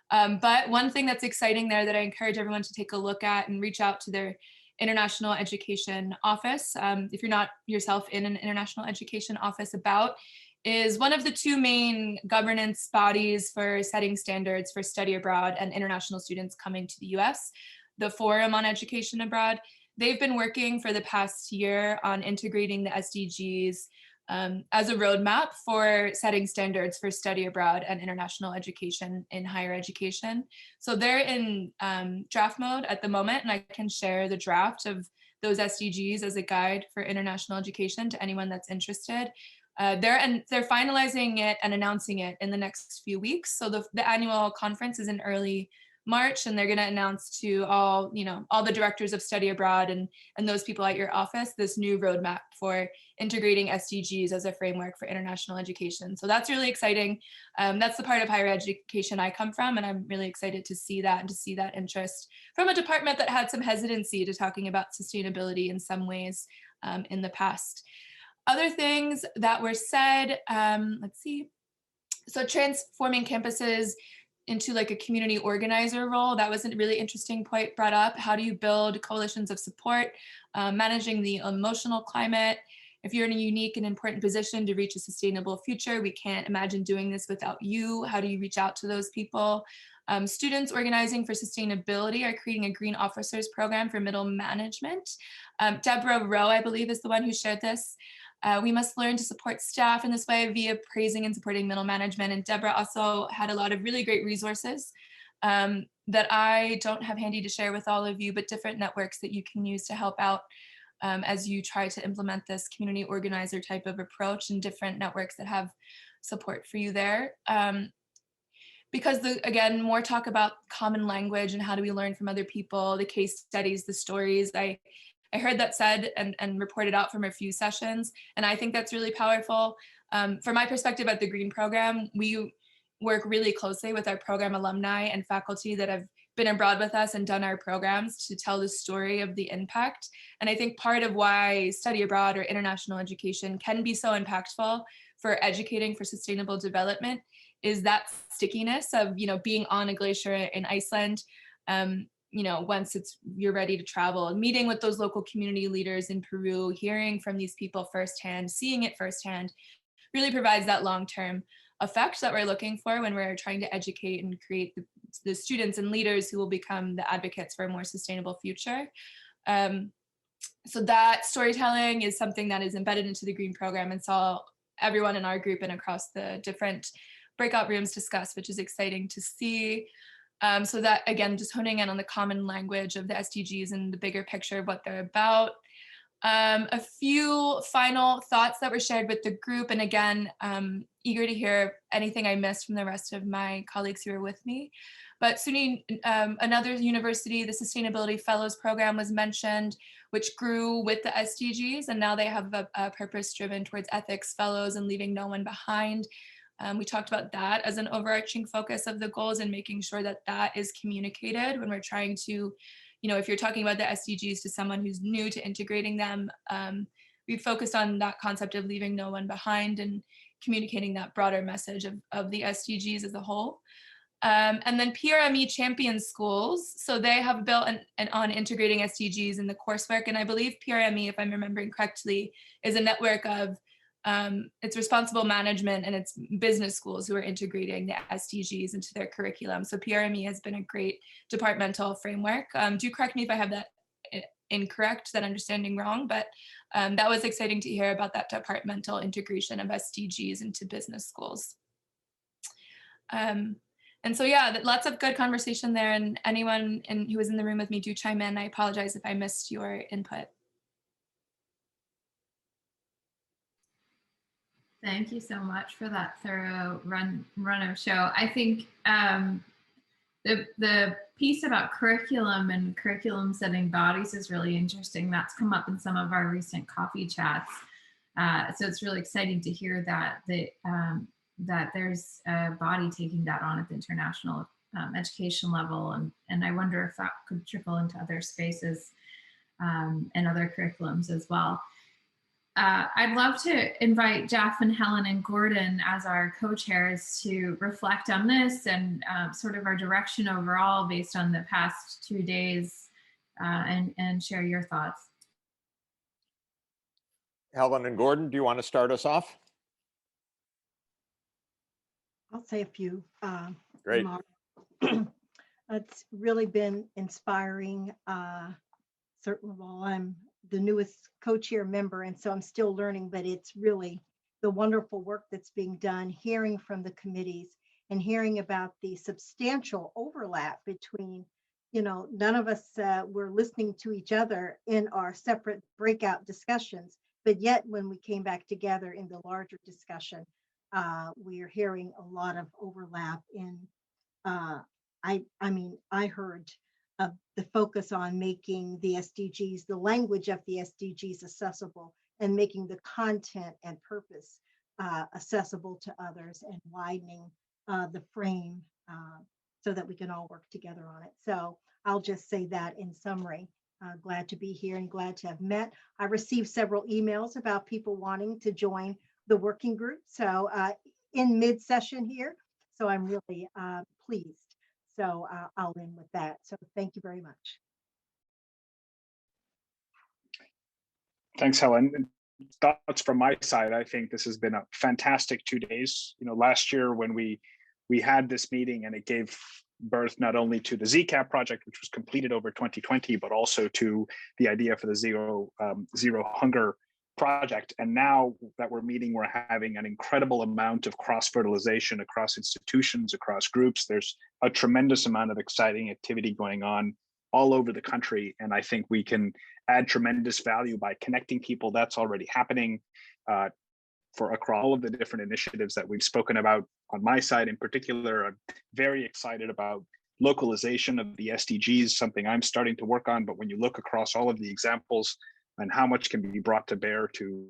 But one thing that's exciting there that I encourage everyone to take a look at and reach out to their international education office, if you're not yourself in an international education office, about is one of the two main governance bodies for setting standards for study abroad and international students coming to the US, the Forum on Education Abroad. They've been working for the past year on integrating the SDGs as a roadmap for setting standards for study abroad and international education in higher education. So they're in draft mode at the moment, and I can share the draft of those SDGs as a guide for international education to anyone that's interested. They're finalizing it and announcing it in the next few weeks. So the annual conference is in early March, and they're going to announce to all the directors of study abroad and those people at your office this new roadmap for integrating SDGs as a framework for international education. So that's really exciting. That's the part of higher education I come from, and I'm really excited to see that and to see that interest from a department that had some hesitancy to talking about sustainability in some ways in the past. Other things that were said, let's see. So transforming campuses into like a community organizer role, that was a really interesting point brought up. How do you build coalitions of support, managing the emotional climate? If you're in a unique and important position to reach a sustainable future, we can't imagine doing this without you. How do you reach out to those people? Students organizing for sustainability are creating a green officers program for middle management. Deborah Rowe, I believe, is the one who shared this. We must learn to support staff in this way via praising and supporting middle management. And Deborah also had a lot of really great resources that I don't have handy to share with all of you, but different networks that you can use to help out as you try to implement this community organizer type of approach, and different networks that have support for you there. Because again, more talk about common language and how do we learn from other people, the case studies, the stories. I heard that said and reported out from a few sessions, and I think that's really powerful. From my perspective at the Green Program, we work really closely with our program alumni and faculty that have been abroad with us and done our programs to tell the story of the impact. And I think part of why study abroad or international education can be so impactful for educating for sustainable development is that stickiness of being on a glacier in Iceland. Once you're ready to travel, meeting with those local community leaders in Peru, hearing from these people firsthand, seeing it firsthand, really provides that long-term effect that we're looking for when we're trying to educate and create the students and leaders who will become the advocates for a more sustainable future. So that storytelling is something that is embedded into the Green Program, and saw everyone in our group and across the different breakout rooms discuss, which is exciting to see. So that, again, just honing in on the common language of the SDGs and the bigger picture of what they're about. A few final thoughts that were shared with the group. And again, eager to hear anything I missed from the rest of my colleagues who are with me. But SUNY, another university, the Sustainability Fellows Program was mentioned, which grew with the SDGs. And now they have a purpose driven towards ethics fellows and leaving no one behind. We talked about that as an overarching focus of the goals, and making sure that that is communicated when we're trying to, if you're talking about the SDGs to someone who's new to integrating them, we focused on that concept of leaving no one behind and communicating that broader message of the SDGs as a whole. And then PRME Champion Schools. So they have built on integrating SDGs in the coursework. And I believe PRME, if I'm remembering correctly, is a network of it's responsible management and it's business schools who are integrating the SDGs into their curriculum. So PRME has been a great departmental framework. Do correct me if I have that incorrect, that understanding wrong, but that was exciting to hear about that departmental integration of SDGs into business schools. And so, yeah, lots of good conversation there, and anyone who was in the room with me, do chime in. I apologize if I missed your input. Thank you so much for that thorough run of show. I think the piece about curriculum and curriculum setting bodies is really interesting. That's come up in some of our recent coffee chats. So it's really exciting to hear that there's a body taking that on at the international education level. And I wonder if that could trickle into other spaces and other curriculums as well. I'd love to invite Jeff and Helen and Gordon as our co-chairs to reflect on this and sort of our direction overall based on the past 2 days and share your thoughts. Helen and Gordon, do you want to start us off? I'll say a few. Great. It's really been inspiring. Certain of all, I'm the newest co-chair member, and so I'm still learning, but it's really the wonderful work that's being done, hearing from the committees and hearing about the substantial overlap between, none of us were listening to each other in our separate breakout discussions, but yet when we came back together in the larger discussion, we are hearing a lot of overlap in, I heard the focus on making the SDGs, the language of the SDGs accessible, and making the content and purpose accessible to others, and widening the frame so that we can all work together on it. So I'll just say that in summary. Glad to be here and glad to have met. I received several emails about people wanting to join the working group. So in mid-session here, so I'm really pleased. So I'll end with that. So thank you very much. Thanks, Helen. Thoughts from my side, I think this has been a fantastic 2 days. Last year when we had this meeting, and it gave birth not only to the ZCAP project, which was completed over 2020, but also to the idea for the zero hunger project. And now that we're meeting, we're having an incredible amount of cross-fertilization across institutions, across groups. There's a tremendous amount of exciting activity going on all over the country. And I think we can add tremendous value by connecting people. That's already happening across all of the different initiatives that we've spoken about. On my side in particular, I'm very excited about localization of the SDGs, something I'm starting to work on. But when you look across all of the examples and how much can be brought to bear to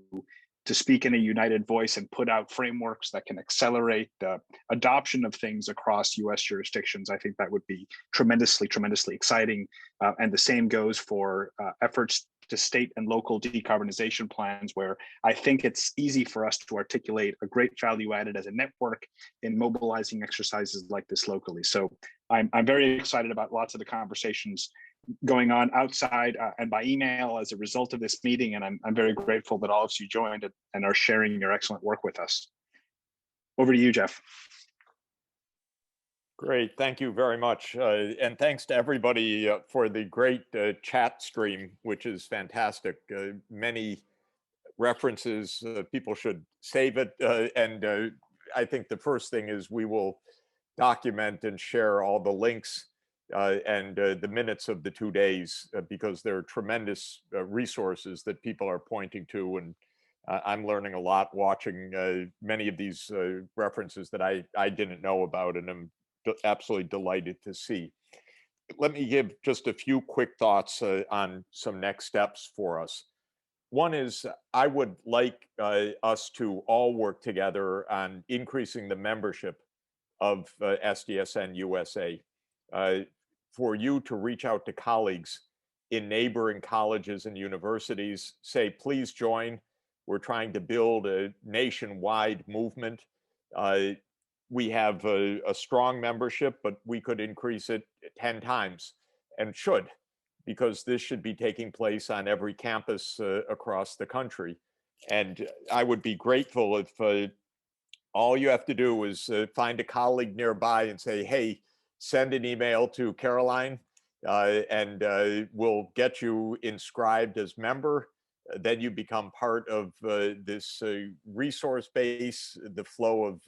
speak in a united voice and put out frameworks that can accelerate the adoption of things across US jurisdictions, I think that would be tremendously, tremendously exciting. And the same goes for efforts to state and local decarbonization plans, where I think it's easy for us to articulate a great value added as a network in mobilizing exercises like this locally. So I'm very excited about lots of the conversations going on outside and by email as a result of this meeting. And I'm very grateful that all of you joined and are sharing your excellent work with us. Over to you, Jeff. Great, thank you very much. And thanks to everybody for the great chat stream, which is fantastic. Many references, people should save it. And I think the first thing is we will document and share all the links and the minutes of the 2 days, because they're tremendous resources that people are pointing to. And I'm learning a lot watching many of these references that I didn't know about, and I'm absolutely delighted to see. Let me give just a few quick thoughts on some next steps for us. One is I would like us to all work together on increasing the membership of SDSN USA. For you to reach out to colleagues in neighboring colleges and universities, say, please join. We're trying to build a nationwide movement. We have a strong membership, but we could increase it 10 times and should, because this should be taking place on every campus across the country. And I would be grateful if all you have to do is find a colleague nearby and say, hey, send an email to Caroline and we'll get you inscribed as member. Then you become part of this resource base, the flow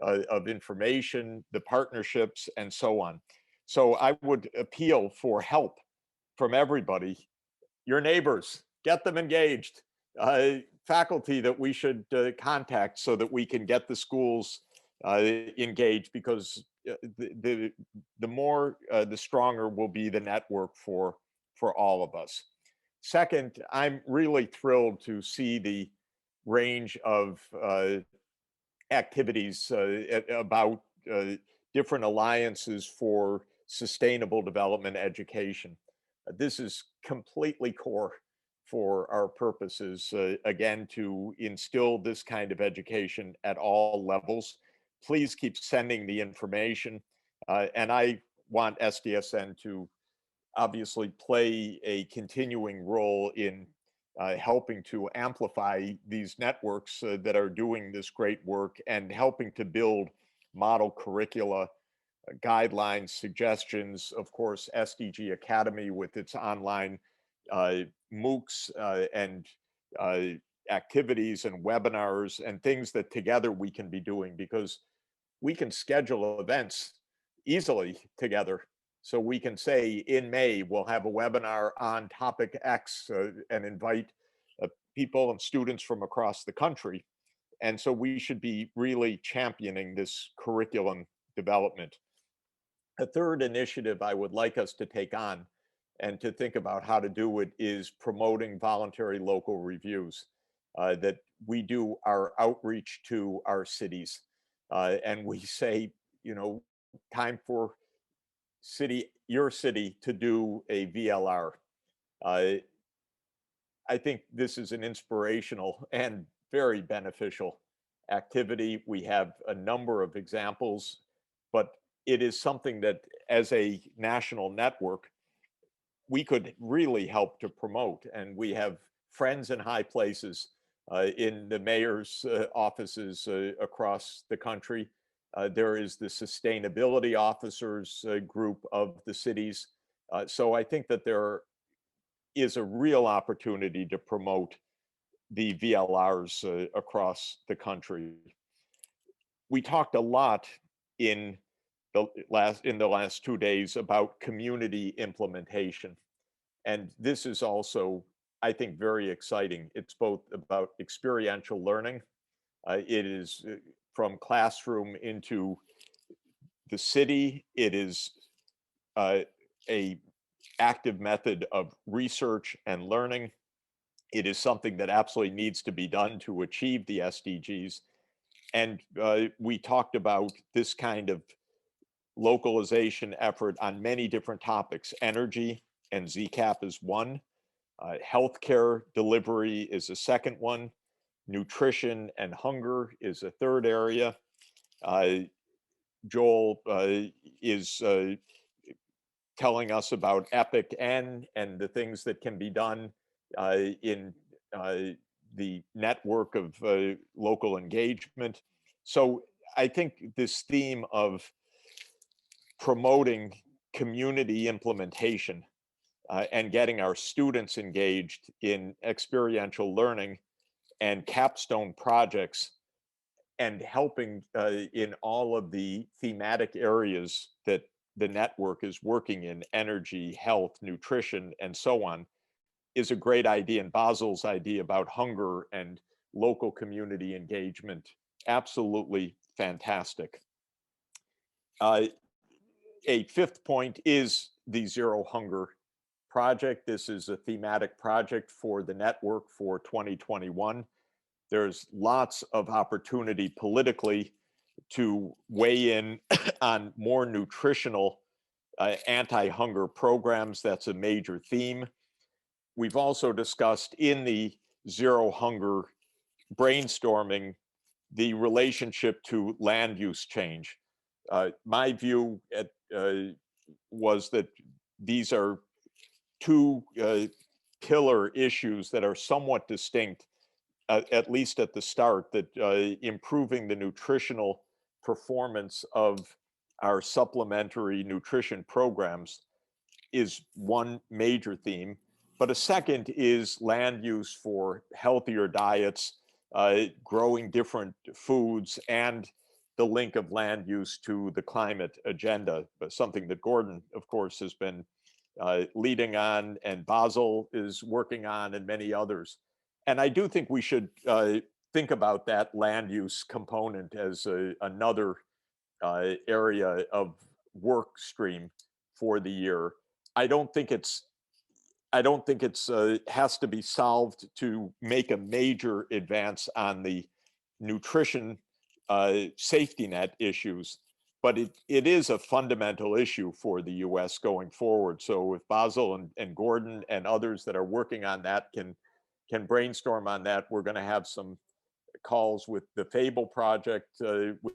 of information, the partnerships, and so on. So I would appeal for help from everybody. Your neighbors, get them engaged. Faculty that we should contact so that we can get the schools engaged, because the more, the stronger will be the network for all of us. Second, I'm really thrilled to see the range of activities about different alliances for sustainable development education. This is completely core for our purposes, again, to instill this kind of education at all levels. Please keep sending the information. And I want SDSN to obviously play a continuing role in helping to amplify these networks that are doing this great work and helping to build model curricula, guidelines, suggestions. Of course, SDG Academy with its online MOOCs and activities and webinars and things that together we can be doing, because we can schedule events easily together. So we can say in May, we'll have a webinar on topic X and invite people and students from across the country. And so we should be really championing this curriculum development. A third initiative I would like us to take on and to think about how to do it is promoting voluntary local reviews, that we do our outreach to our cities. And we say, you know, time for your city to do a VLR. I think this is an inspirational and very beneficial activity. We have a number of examples, but it is something that as a national network, we could really help to promote. And we have friends in high places in the mayor's offices across the country. There is the sustainability officers group of the cities. So I think that there is a real opportunity to promote the VLRs across the country. We talked a lot in the last 2 days about community implementation. And this is also, I think, very exciting. It's both about experiential learning. It is from classroom into the city. It is a active method of research and learning. It is something that absolutely needs to be done to achieve the SDGs. And we talked about this kind of localization effort on many different topics. Energy and ZCAP is one. Healthcare delivery is a second one. Nutrition and hunger is a third area. Joel is telling us about EPIC N and the things that can be done in the network of local engagement. So I think this theme of promoting community implementation and getting our students engaged in experiential learning and capstone projects and helping in all of the thematic areas that the network is working in, energy, health, nutrition, and so on, is a great idea. And Basil's idea about hunger and local community engagement, absolutely fantastic. A fifth point is the Zero Hunger project. This is a thematic project for the network for 2021. There's lots of opportunity politically to weigh in on more nutritional anti-hunger programs. That's a major theme. We've also discussed in the Zero Hunger brainstorming the relationship to land use change. My view was that these are two pillar issues that are somewhat distinct, at least at the start, that improving the nutritional performance of our supplementary nutrition programs is one major theme. But a second is land use for healthier diets, growing different foods, and the link of land use to the climate agenda, something that Gordon, of course, has been leading on, and Basil is working on, and many others. And I do think we should think about that land use component as another area of work stream for the year. I don't think it's has to be solved to make a major advance on the nutrition safety net issues, but it is a fundamental issue for the US going forward. So if Basil and Gordon and others that are working on that can brainstorm on that, we're going to have some calls with the FABLE project,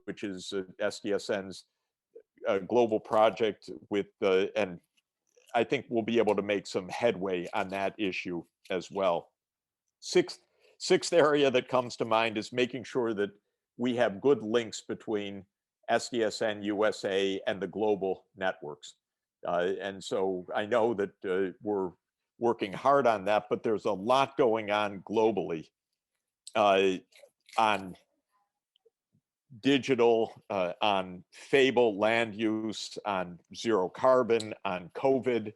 which is SDSN's global project with and I think we'll be able to make some headway on that issue as well. Sixth area that comes to mind is making sure that we have good links between SDSN USA and the global networks. And so I know that we're working hard on that, but there's a lot going on globally on digital, on FABLE land use, on zero carbon, on COVID,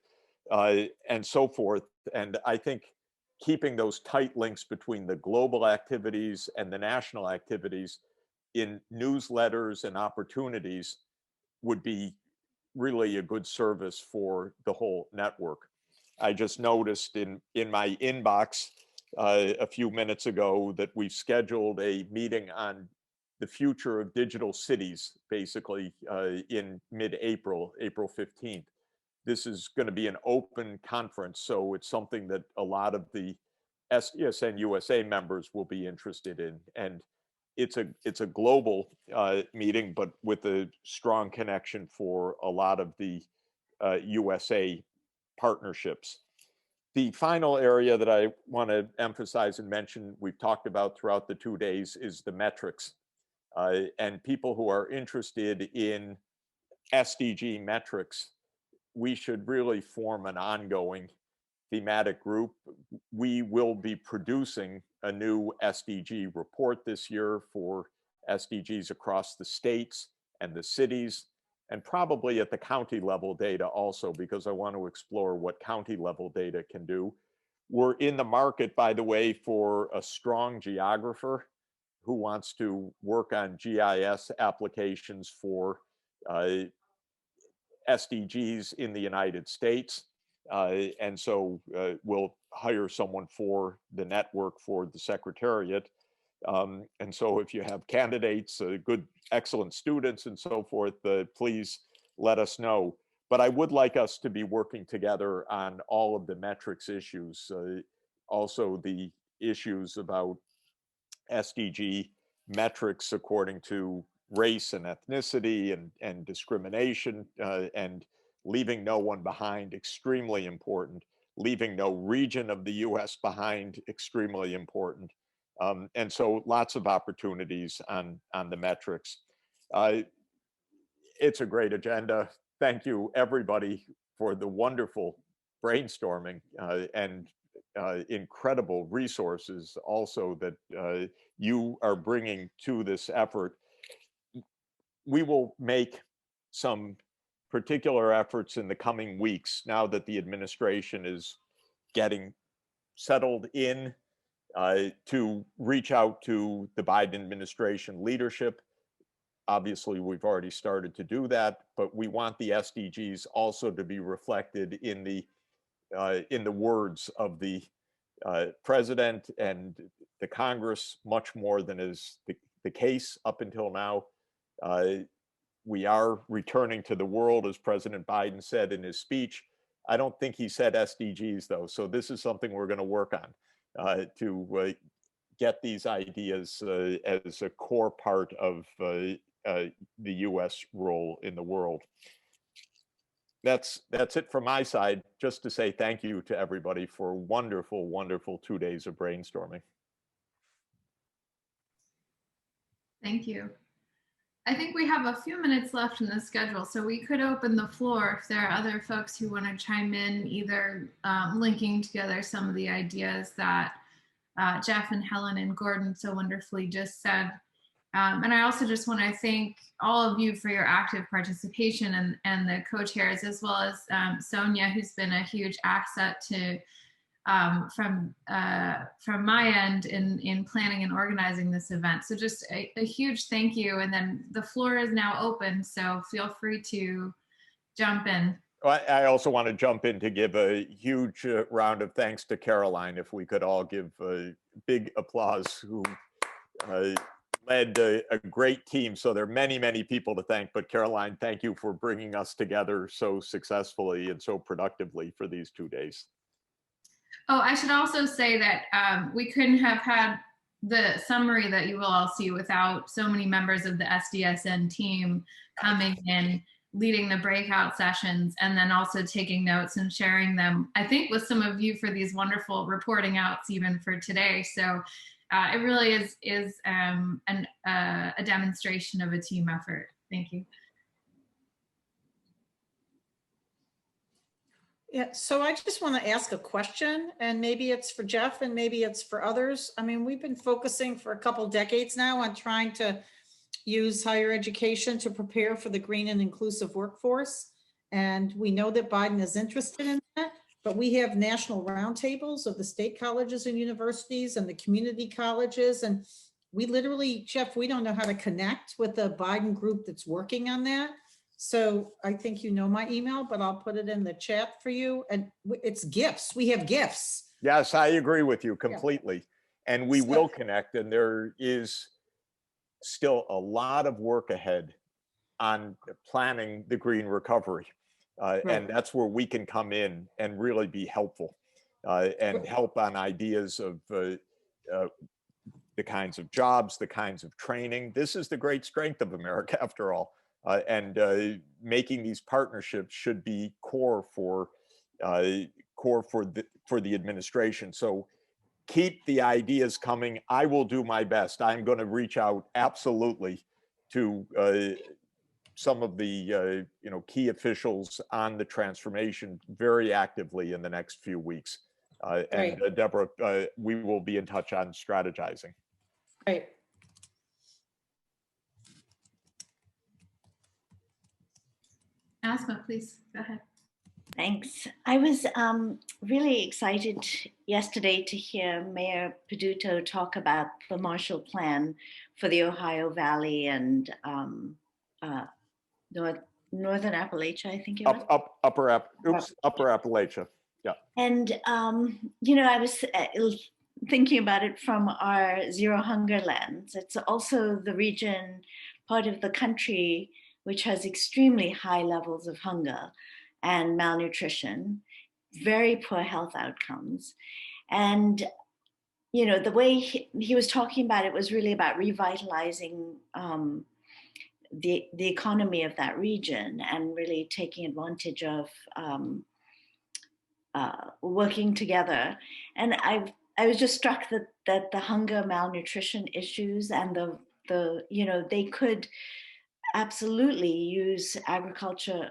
and so forth. And I think keeping those tight links between the global activities and the national activities in newsletters and opportunities would be really a good service for the whole network. I just noticed in my inbox a few minutes ago that we've scheduled a meeting on the future of digital cities, basically in mid-April, April 15th. This is going to be an open conference, so it's something that a lot of the SDSN USA members will be interested in. And it's a global meeting, but with a strong connection for a lot of the USA partnerships. The final area that I want to emphasize and mention, we've talked about throughout the 2 days, is the metrics. And people who are interested in SDG metrics, we should really form an ongoing thematic group. We will be producing a new SDG report this year for SDGs across the states and the cities, and probably at the county level data also, because I want to explore what county level data can do. We're in the market, by the way, for a strong geographer who wants to work on GIS applications for SDGs in the United States. And so we'll hire someone for the network for the Secretariat. And so if you have candidates, good, excellent students and so forth, please let us know. But I would like us to be working together on all of the metrics issues, also the issues about SDG metrics according to race and ethnicity and discrimination, and leaving no one behind, extremely important. Leaving no region of the US behind, extremely important. And so lots of opportunities on the metrics. It's a great agenda. Thank you everybody for the wonderful brainstorming and incredible resources also that you are bringing to this effort. We will make some particular efforts in the coming weeks now that the administration is getting settled in to reach out to the Biden administration leadership. Obviously, we've already started to do that, but we want the SDGs also to be reflected in the words of the president and the Congress much more than is the case up until now. We are returning to the world, as President Biden said in his speech. I don't think he said SDGs though, so this is something we're going to work on to get these ideas as a core part of the US role in the world. That's it from my side, just to say thank you to everybody for wonderful, wonderful 2 days of brainstorming. Thank you. I think we have a few minutes left in the schedule, so we could open the floor if there are other folks who want to chime in, either linking together some of the ideas that Jeff and Helen and Gordon so wonderfully just said. And I also just want to thank all of you for your active participation and the co-chairs, as well as Sonia, who's been a huge asset to from my end in planning and organizing this event. So just a huge thank you. And then the floor is now open, so feel free to jump in. I also want to jump in to give a huge round of thanks to Caroline. If we could all give a big applause, who led a great team. So there are many, many people to thank. But Caroline, thank you for bringing us together so successfully and so productively for these 2 days. Oh, I should also say that we couldn't have had the summary that you will all see without so many members of the SDSN team coming in, leading the breakout sessions, and then also taking notes and sharing them, I think, with some of you for these wonderful reporting outs even for today. So it really is a demonstration of a team effort. Thank you. Yeah, so I just want to ask a question, and maybe it's for Jeff and maybe it's for others. I mean, we've been focusing for a couple decades now on trying to use higher education to prepare for the green and inclusive workforce. And we know that Biden is interested in that, but we have national roundtables of the state colleges and universities and the community colleges. And we literally, Jeff, we don't know how to connect with the Biden group that's working on that. So I think you know my email, but I'll put it in the chat for you. And it's gifts. We have gifts. Yes, I agree with you completely. Yeah. And we will connect. And there is still a lot of work ahead on planning the green recovery. Right. And that's where we can come in and really be helpful and help on ideas of the kinds of jobs, the kinds of training. This is the great strength of America, after all. Making these partnerships should be core for the administration. So keep the ideas coming. I will do my best. I'm going to reach out absolutely to some of the key officials on the transformation very actively in the next few weeks. And Deborah, we will be in touch on strategizing. Right. Asma, please go ahead. Thanks. I was really excited yesterday to hear Mayor Peduto talk about the Marshall Plan for the Ohio Valley and Northern Appalachia, I think it was. Upper Appalachia. Yeah. And I was thinking about it from our Zero Hunger lens. It's also the region, part of the country, which has extremely high levels of hunger and malnutrition, very poor health outcomes. And, the way he was talking about it was really about revitalizing the economy of that region and really taking advantage of working together. And I was just struck that the hunger, malnutrition issues and they could absolutely use agriculture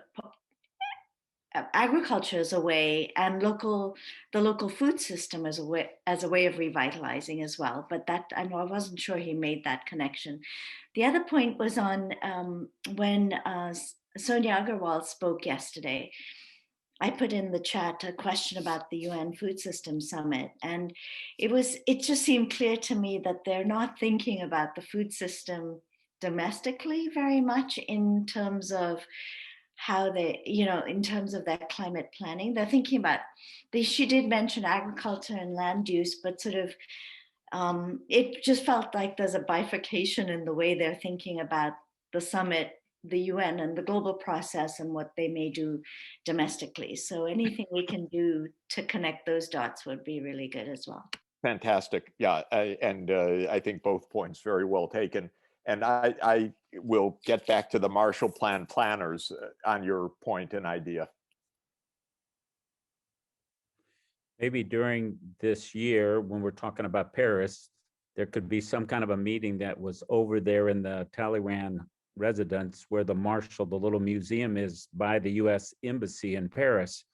as a way, and the local food system as a way of revitalizing as well. But that, I wasn't sure he made that connection. The other point was on when Sonia Agarwal spoke yesterday. I put in the chat a question about the UN Food System Summit, and it just seemed clear to me that they're not thinking about the food system domestically very much in terms of how they, in terms of their climate planning. They're thinking about, she did mention agriculture and land use, but sort of, it just felt like there's a bifurcation in the way they're thinking about the summit, the UN and the global process and what they may do domestically. So anything we can do to connect those dots would be really good as well. Fantastic. Yeah, I think both points very well taken. And I will get back to the Marshall Plan planners on your point and idea. Maybe during this year, when we're talking about Paris, there could be some kind of a meeting that was over there in the Talleyrand residence where the Marshall, the little museum is by the US Embassy in Paris.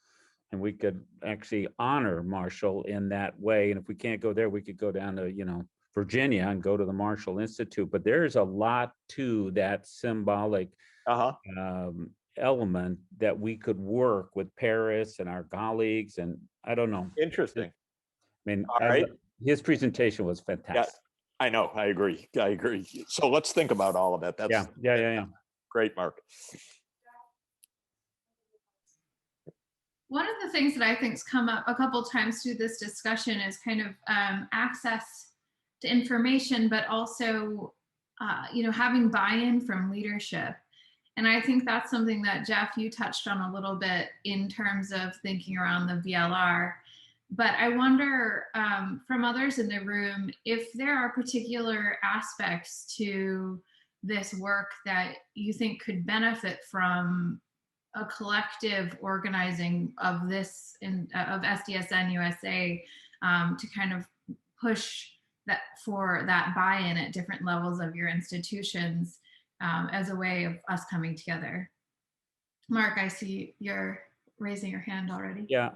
And we could actually honor Marshall in that way. And if we can't go there, we could go down to, Virginia and go to the Marshall Institute. But there's a lot to that symbolic element that we could work with Paris and our colleagues. And I don't know. Interesting. I mean, right. His presentation was fantastic. Yeah, I know. I agree. So let's think about all of that. That's yeah. Great, Mark. One of the things that I think has come up a couple times through this discussion is kind of access to information, but also having buy-in from leadership. And I think that's something that, Jeff, you touched on a little bit in terms of thinking around the VLR. But I wonder from others in the room if there are particular aspects to this work that you think could benefit from a collective organizing of this of SDSN USA to kind of push that for that buy-in at different levels of your institutions as a way of us coming together. Mark, I see you're raising your hand already. Yeah,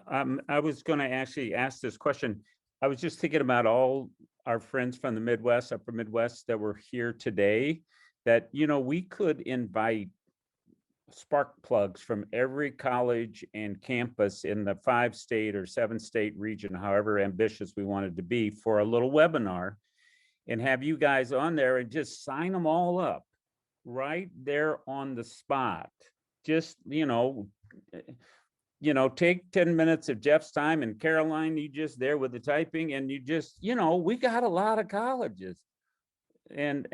I was going to actually ask this question. I was just thinking about all our friends from the Midwest, Upper Midwest that were here today, that, we could invite spark plugs from every college and campus in the 5-state or 7-state region, however ambitious we wanted to be, for a little webinar, and have you guys on there and just sign them all up right there on the spot. Just, take 10 minutes of Jeff's time, and Caroline, you just there with the typing, and you just, we got a lot of colleges. And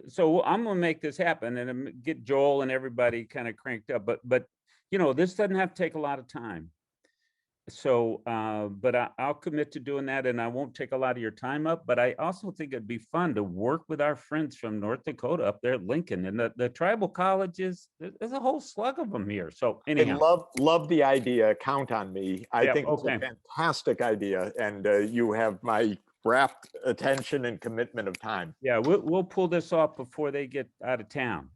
so I'm gonna make this happen and get Joel and everybody kind of cranked up, but this doesn't have to take a lot of time. So, but I'll commit to doing that, and I won't take a lot of your time up, but I also think it'd be fun to work with our friends from North Dakota up there at Lincoln, and the tribal colleges. There's a whole slug of them here. So anyhow. I love the idea. Count on me. I think it's a fantastic idea, and you have my rapt attention and commitment of time. Yeah, we'll pull this off before they get out of town.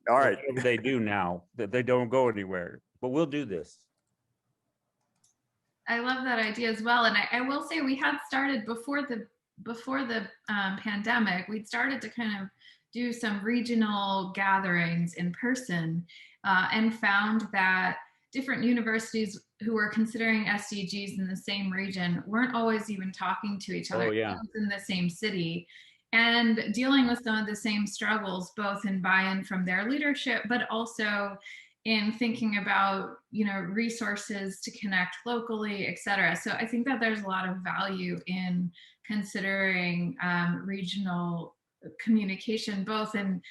All right. Whatever they do now, that they don't go anywhere, but we'll do this. I love that idea as well. And I will say we had started before the pandemic, we'd started to kind of do some regional gatherings in person and found that different universities who were considering SDGs in the same region weren't always even talking to each other in the same city, and dealing with some of the same struggles, both in buy-in from their leadership, but also in thinking about, resources to connect locally, et cetera. So I think that there's a lot of value in considering regional communication, both in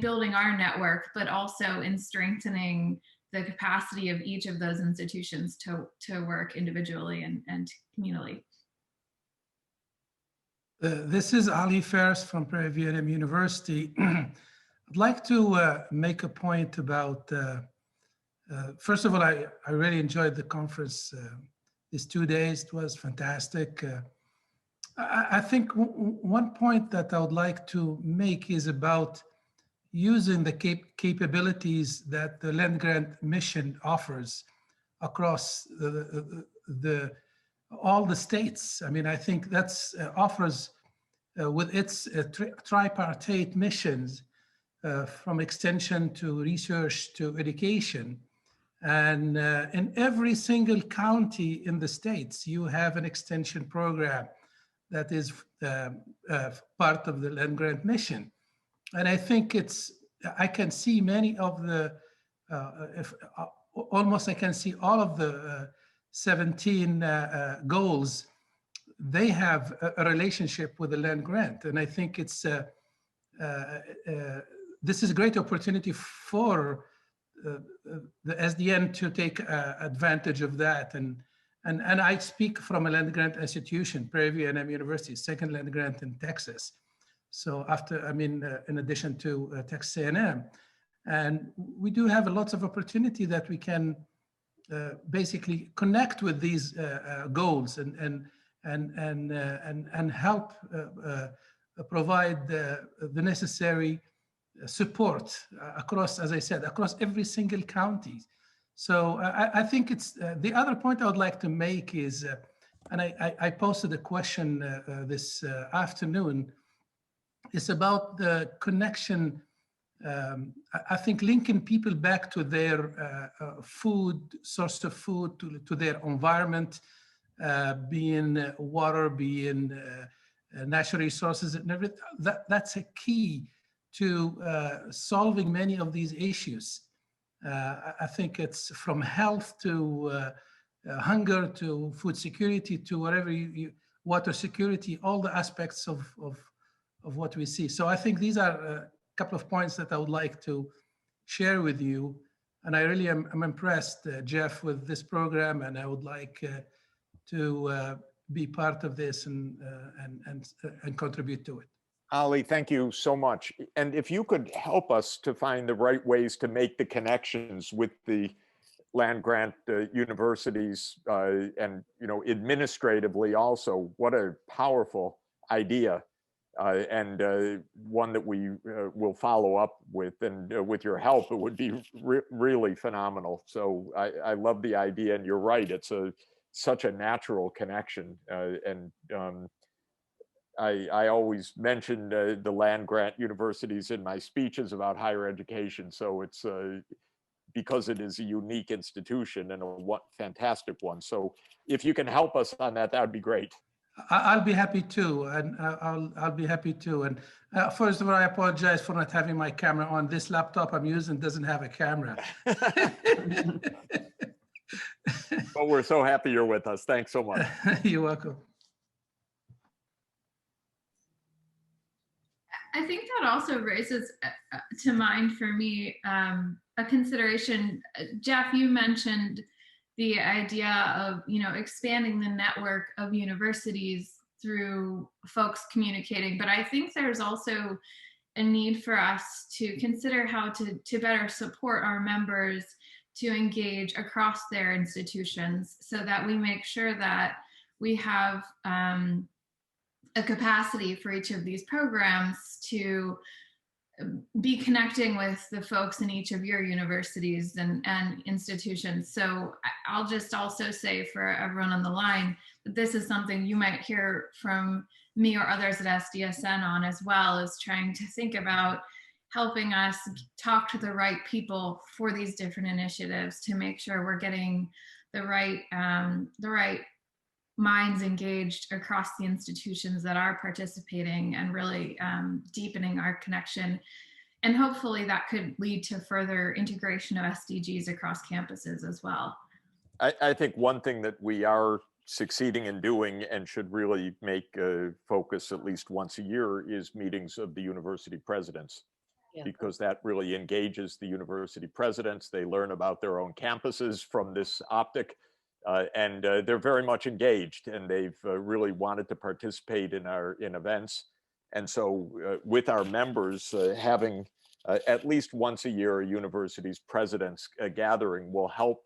building our network, but also in strengthening the capacity of each of those institutions to work individually and communally. This is Ali Fares from Prairie View University. I'd like to make a point about, first of all, I really enjoyed the conference these 2 days. It was fantastic. I think one point that I would like to make is about using the capabilities that the land grant mission offers across all the states. I mean, I think that's offers with its tripartite missions from extension to research to education. And in every single county in the states, you have an extension program that is part of the land grant mission. And I think I can see many of the, almost I can see all of the 17 goals. They have a relationship with the land grant. And I think this is a great opportunity for the SDN to take advantage of that. And I speak from a land grant institution, Prairie View A&M University, second land grant in Texas. So in addition to Texas A&M, and we do have lots of opportunity that we can basically connect with these goals and help provide the necessary support across, as I said, across every single county. So I think it's the other point I would like to make is, and I posted a question this afternoon. It's about the connection. I think linking people back to their source of food, to their environment, being water, being natural resources, and everything. That's a key to solving many of these issues. I think it's from health to hunger to food security to whatever water security, all the aspects of what we see. So I think these are a couple of points that I would like to share with you. And I really am impressed, Jeff, with this program, and I would like to be part of this and contribute to it. Ali, thank you so much. And if you could help us to find the right ways to make the connections with the land grant universities and, you know, administratively also, what a powerful idea and one that we will follow up with. And with your help, it would be really phenomenal. So I love the idea, and you're right. It's such a natural connection. I always mention the land grant universities in my speeches about higher education. So it's because it is a unique institution and a fantastic one. So if you can help us on that, that would be great. I'll be happy to, and I'll be happy to. And first of all, I apologize for not having my camera on. This laptop I'm using doesn't have a camera. But we're so happy you're with us. Thanks so much. You're welcome. I think that also raises to mind for me a consideration. Jeff, you mentioned the idea of, you know, expanding the network of universities through folks communicating, but I think there's also a need for us to consider how to better support our members to engage across their institutions, so that we make sure that we have a capacity for each of these programs to be connecting with the folks in each of your universities and institutions. So I'll just also say for everyone on the line that this is something you might hear from me or others at SDSN on, as well as trying to think about helping us talk to the right people for these different initiatives to make sure we're getting the right minds engaged across the institutions that are participating, and really deepening our connection. And hopefully that could lead to further integration of SDGs across campuses as well. I think one thing that we are succeeding in doing and should really make a focus at least once a year is meetings of the university presidents. Yeah. Because that really engages the university presidents. They learn about their own campuses from this optic. And they're very much engaged, and they've really wanted to participate in events. And so with our members, having at least once a year a university's presidents gathering will help,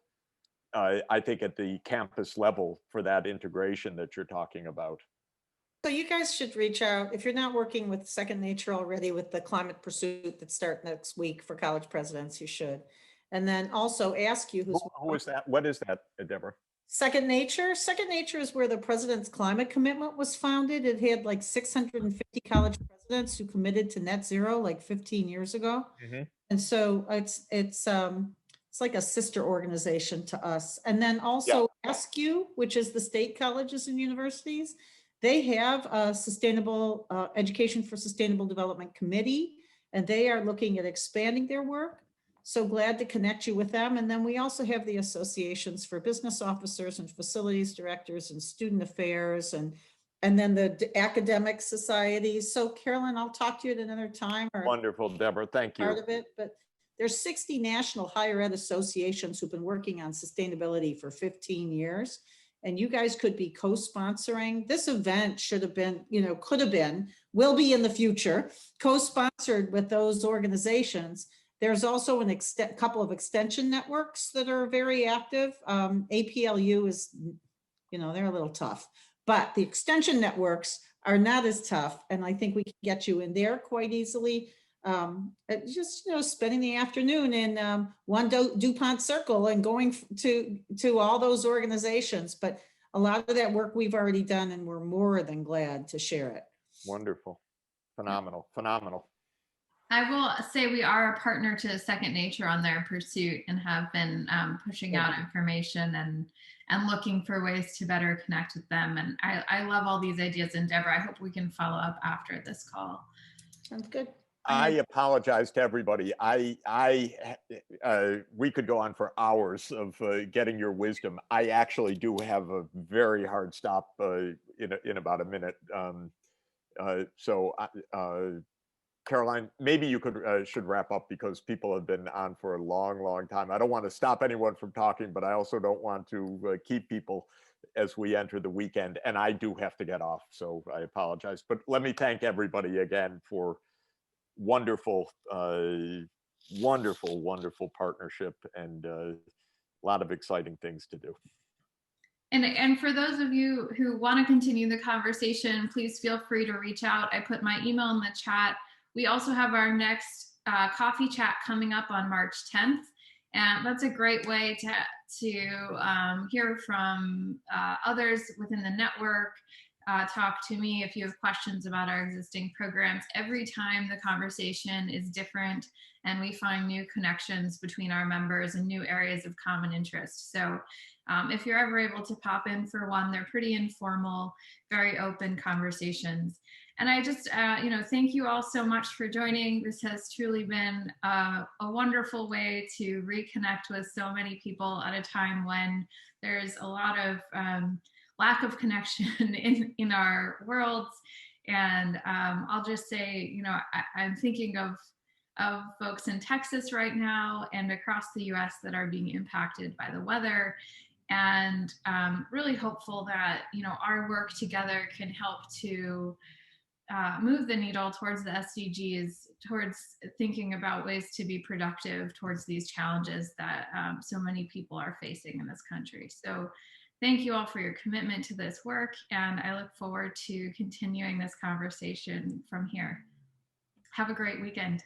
I think, at the campus level for that integration that you're talking about. So you guys should reach out. If you're not working with Second Nature already with the climate pursuit that starts next week for college presidents, you should. And then also ask you who is that? What is that, Deborah? Second Nature. Second Nature is where the president's climate commitment was founded. It had like 650 college presidents who committed to net zero like 15 years ago. Mm-hmm. And so it's like a sister organization to us. And then also ASKU, which is the state colleges and universities. They have a sustainable education for sustainable development committee, and they are looking at expanding their work. So glad to connect you with them. And then we also have the associations for business officers and facilities directors and student affairs, and then the academic societies. So Carolyn, I'll talk to you at another time. Wonderful, Deborah. Thank you. Part of it, but there's 60 national higher ed associations who've been working on sustainability for 15 years. And you guys could be co-sponsoring. This event should have been, could have been, will be in the future, co-sponsored with those organizations. There's also a couple of extension networks that are very active. APLU is, they're a little tough, but the extension networks are not as tough. And I think we can get you in there quite easily. Just, spending the afternoon in one DuPont circle and going to all those organizations. But a lot of that work we've already done, and we're more than glad to share it. Wonderful. Phenomenal. Phenomenal. I will say we are a partner to Second Nature on their pursuit, and have been pushing out information and looking for ways to better connect with them. And I love all these ideas. And Deborah, I hope we can follow up after this call. Sounds good. I apologize to everybody. We could go on for hours of getting your wisdom. I actually do have a very hard stop in about a minute. Caroline, maybe you should wrap up because people have been on for a long time. I don't want to stop anyone from talking, but I also don't want to keep people as we enter the weekend. And I do have to get off, so I apologize. But let me thank everybody again for wonderful, wonderful partnership and a lot of exciting things to do. And for those of you who want to continue the conversation, please feel free to reach out. I put my email in the chat. We also have our next coffee chat coming up on March 10th. And that's a great way to hear from others within the network, talk to me if you have questions about our existing programs. Every time the conversation is different and we find new connections between our members and new areas of common interest. So if you're ever able to pop in for one, they're pretty informal, very open conversations. And I just, thank you all so much for joining. This has truly been a wonderful way to reconnect with so many people at a time when there's a lot of lack of connection in our worlds. And I'll just say, I'm thinking of folks in Texas right now and across the US that are being impacted by the weather. And really hopeful that, our work together can help to move the needle towards the SDGs, towards thinking about ways to be productive towards these challenges that so many people are facing in this country. So thank you all for your commitment to this work, and I look forward to continuing this conversation from here. Have a great weekend.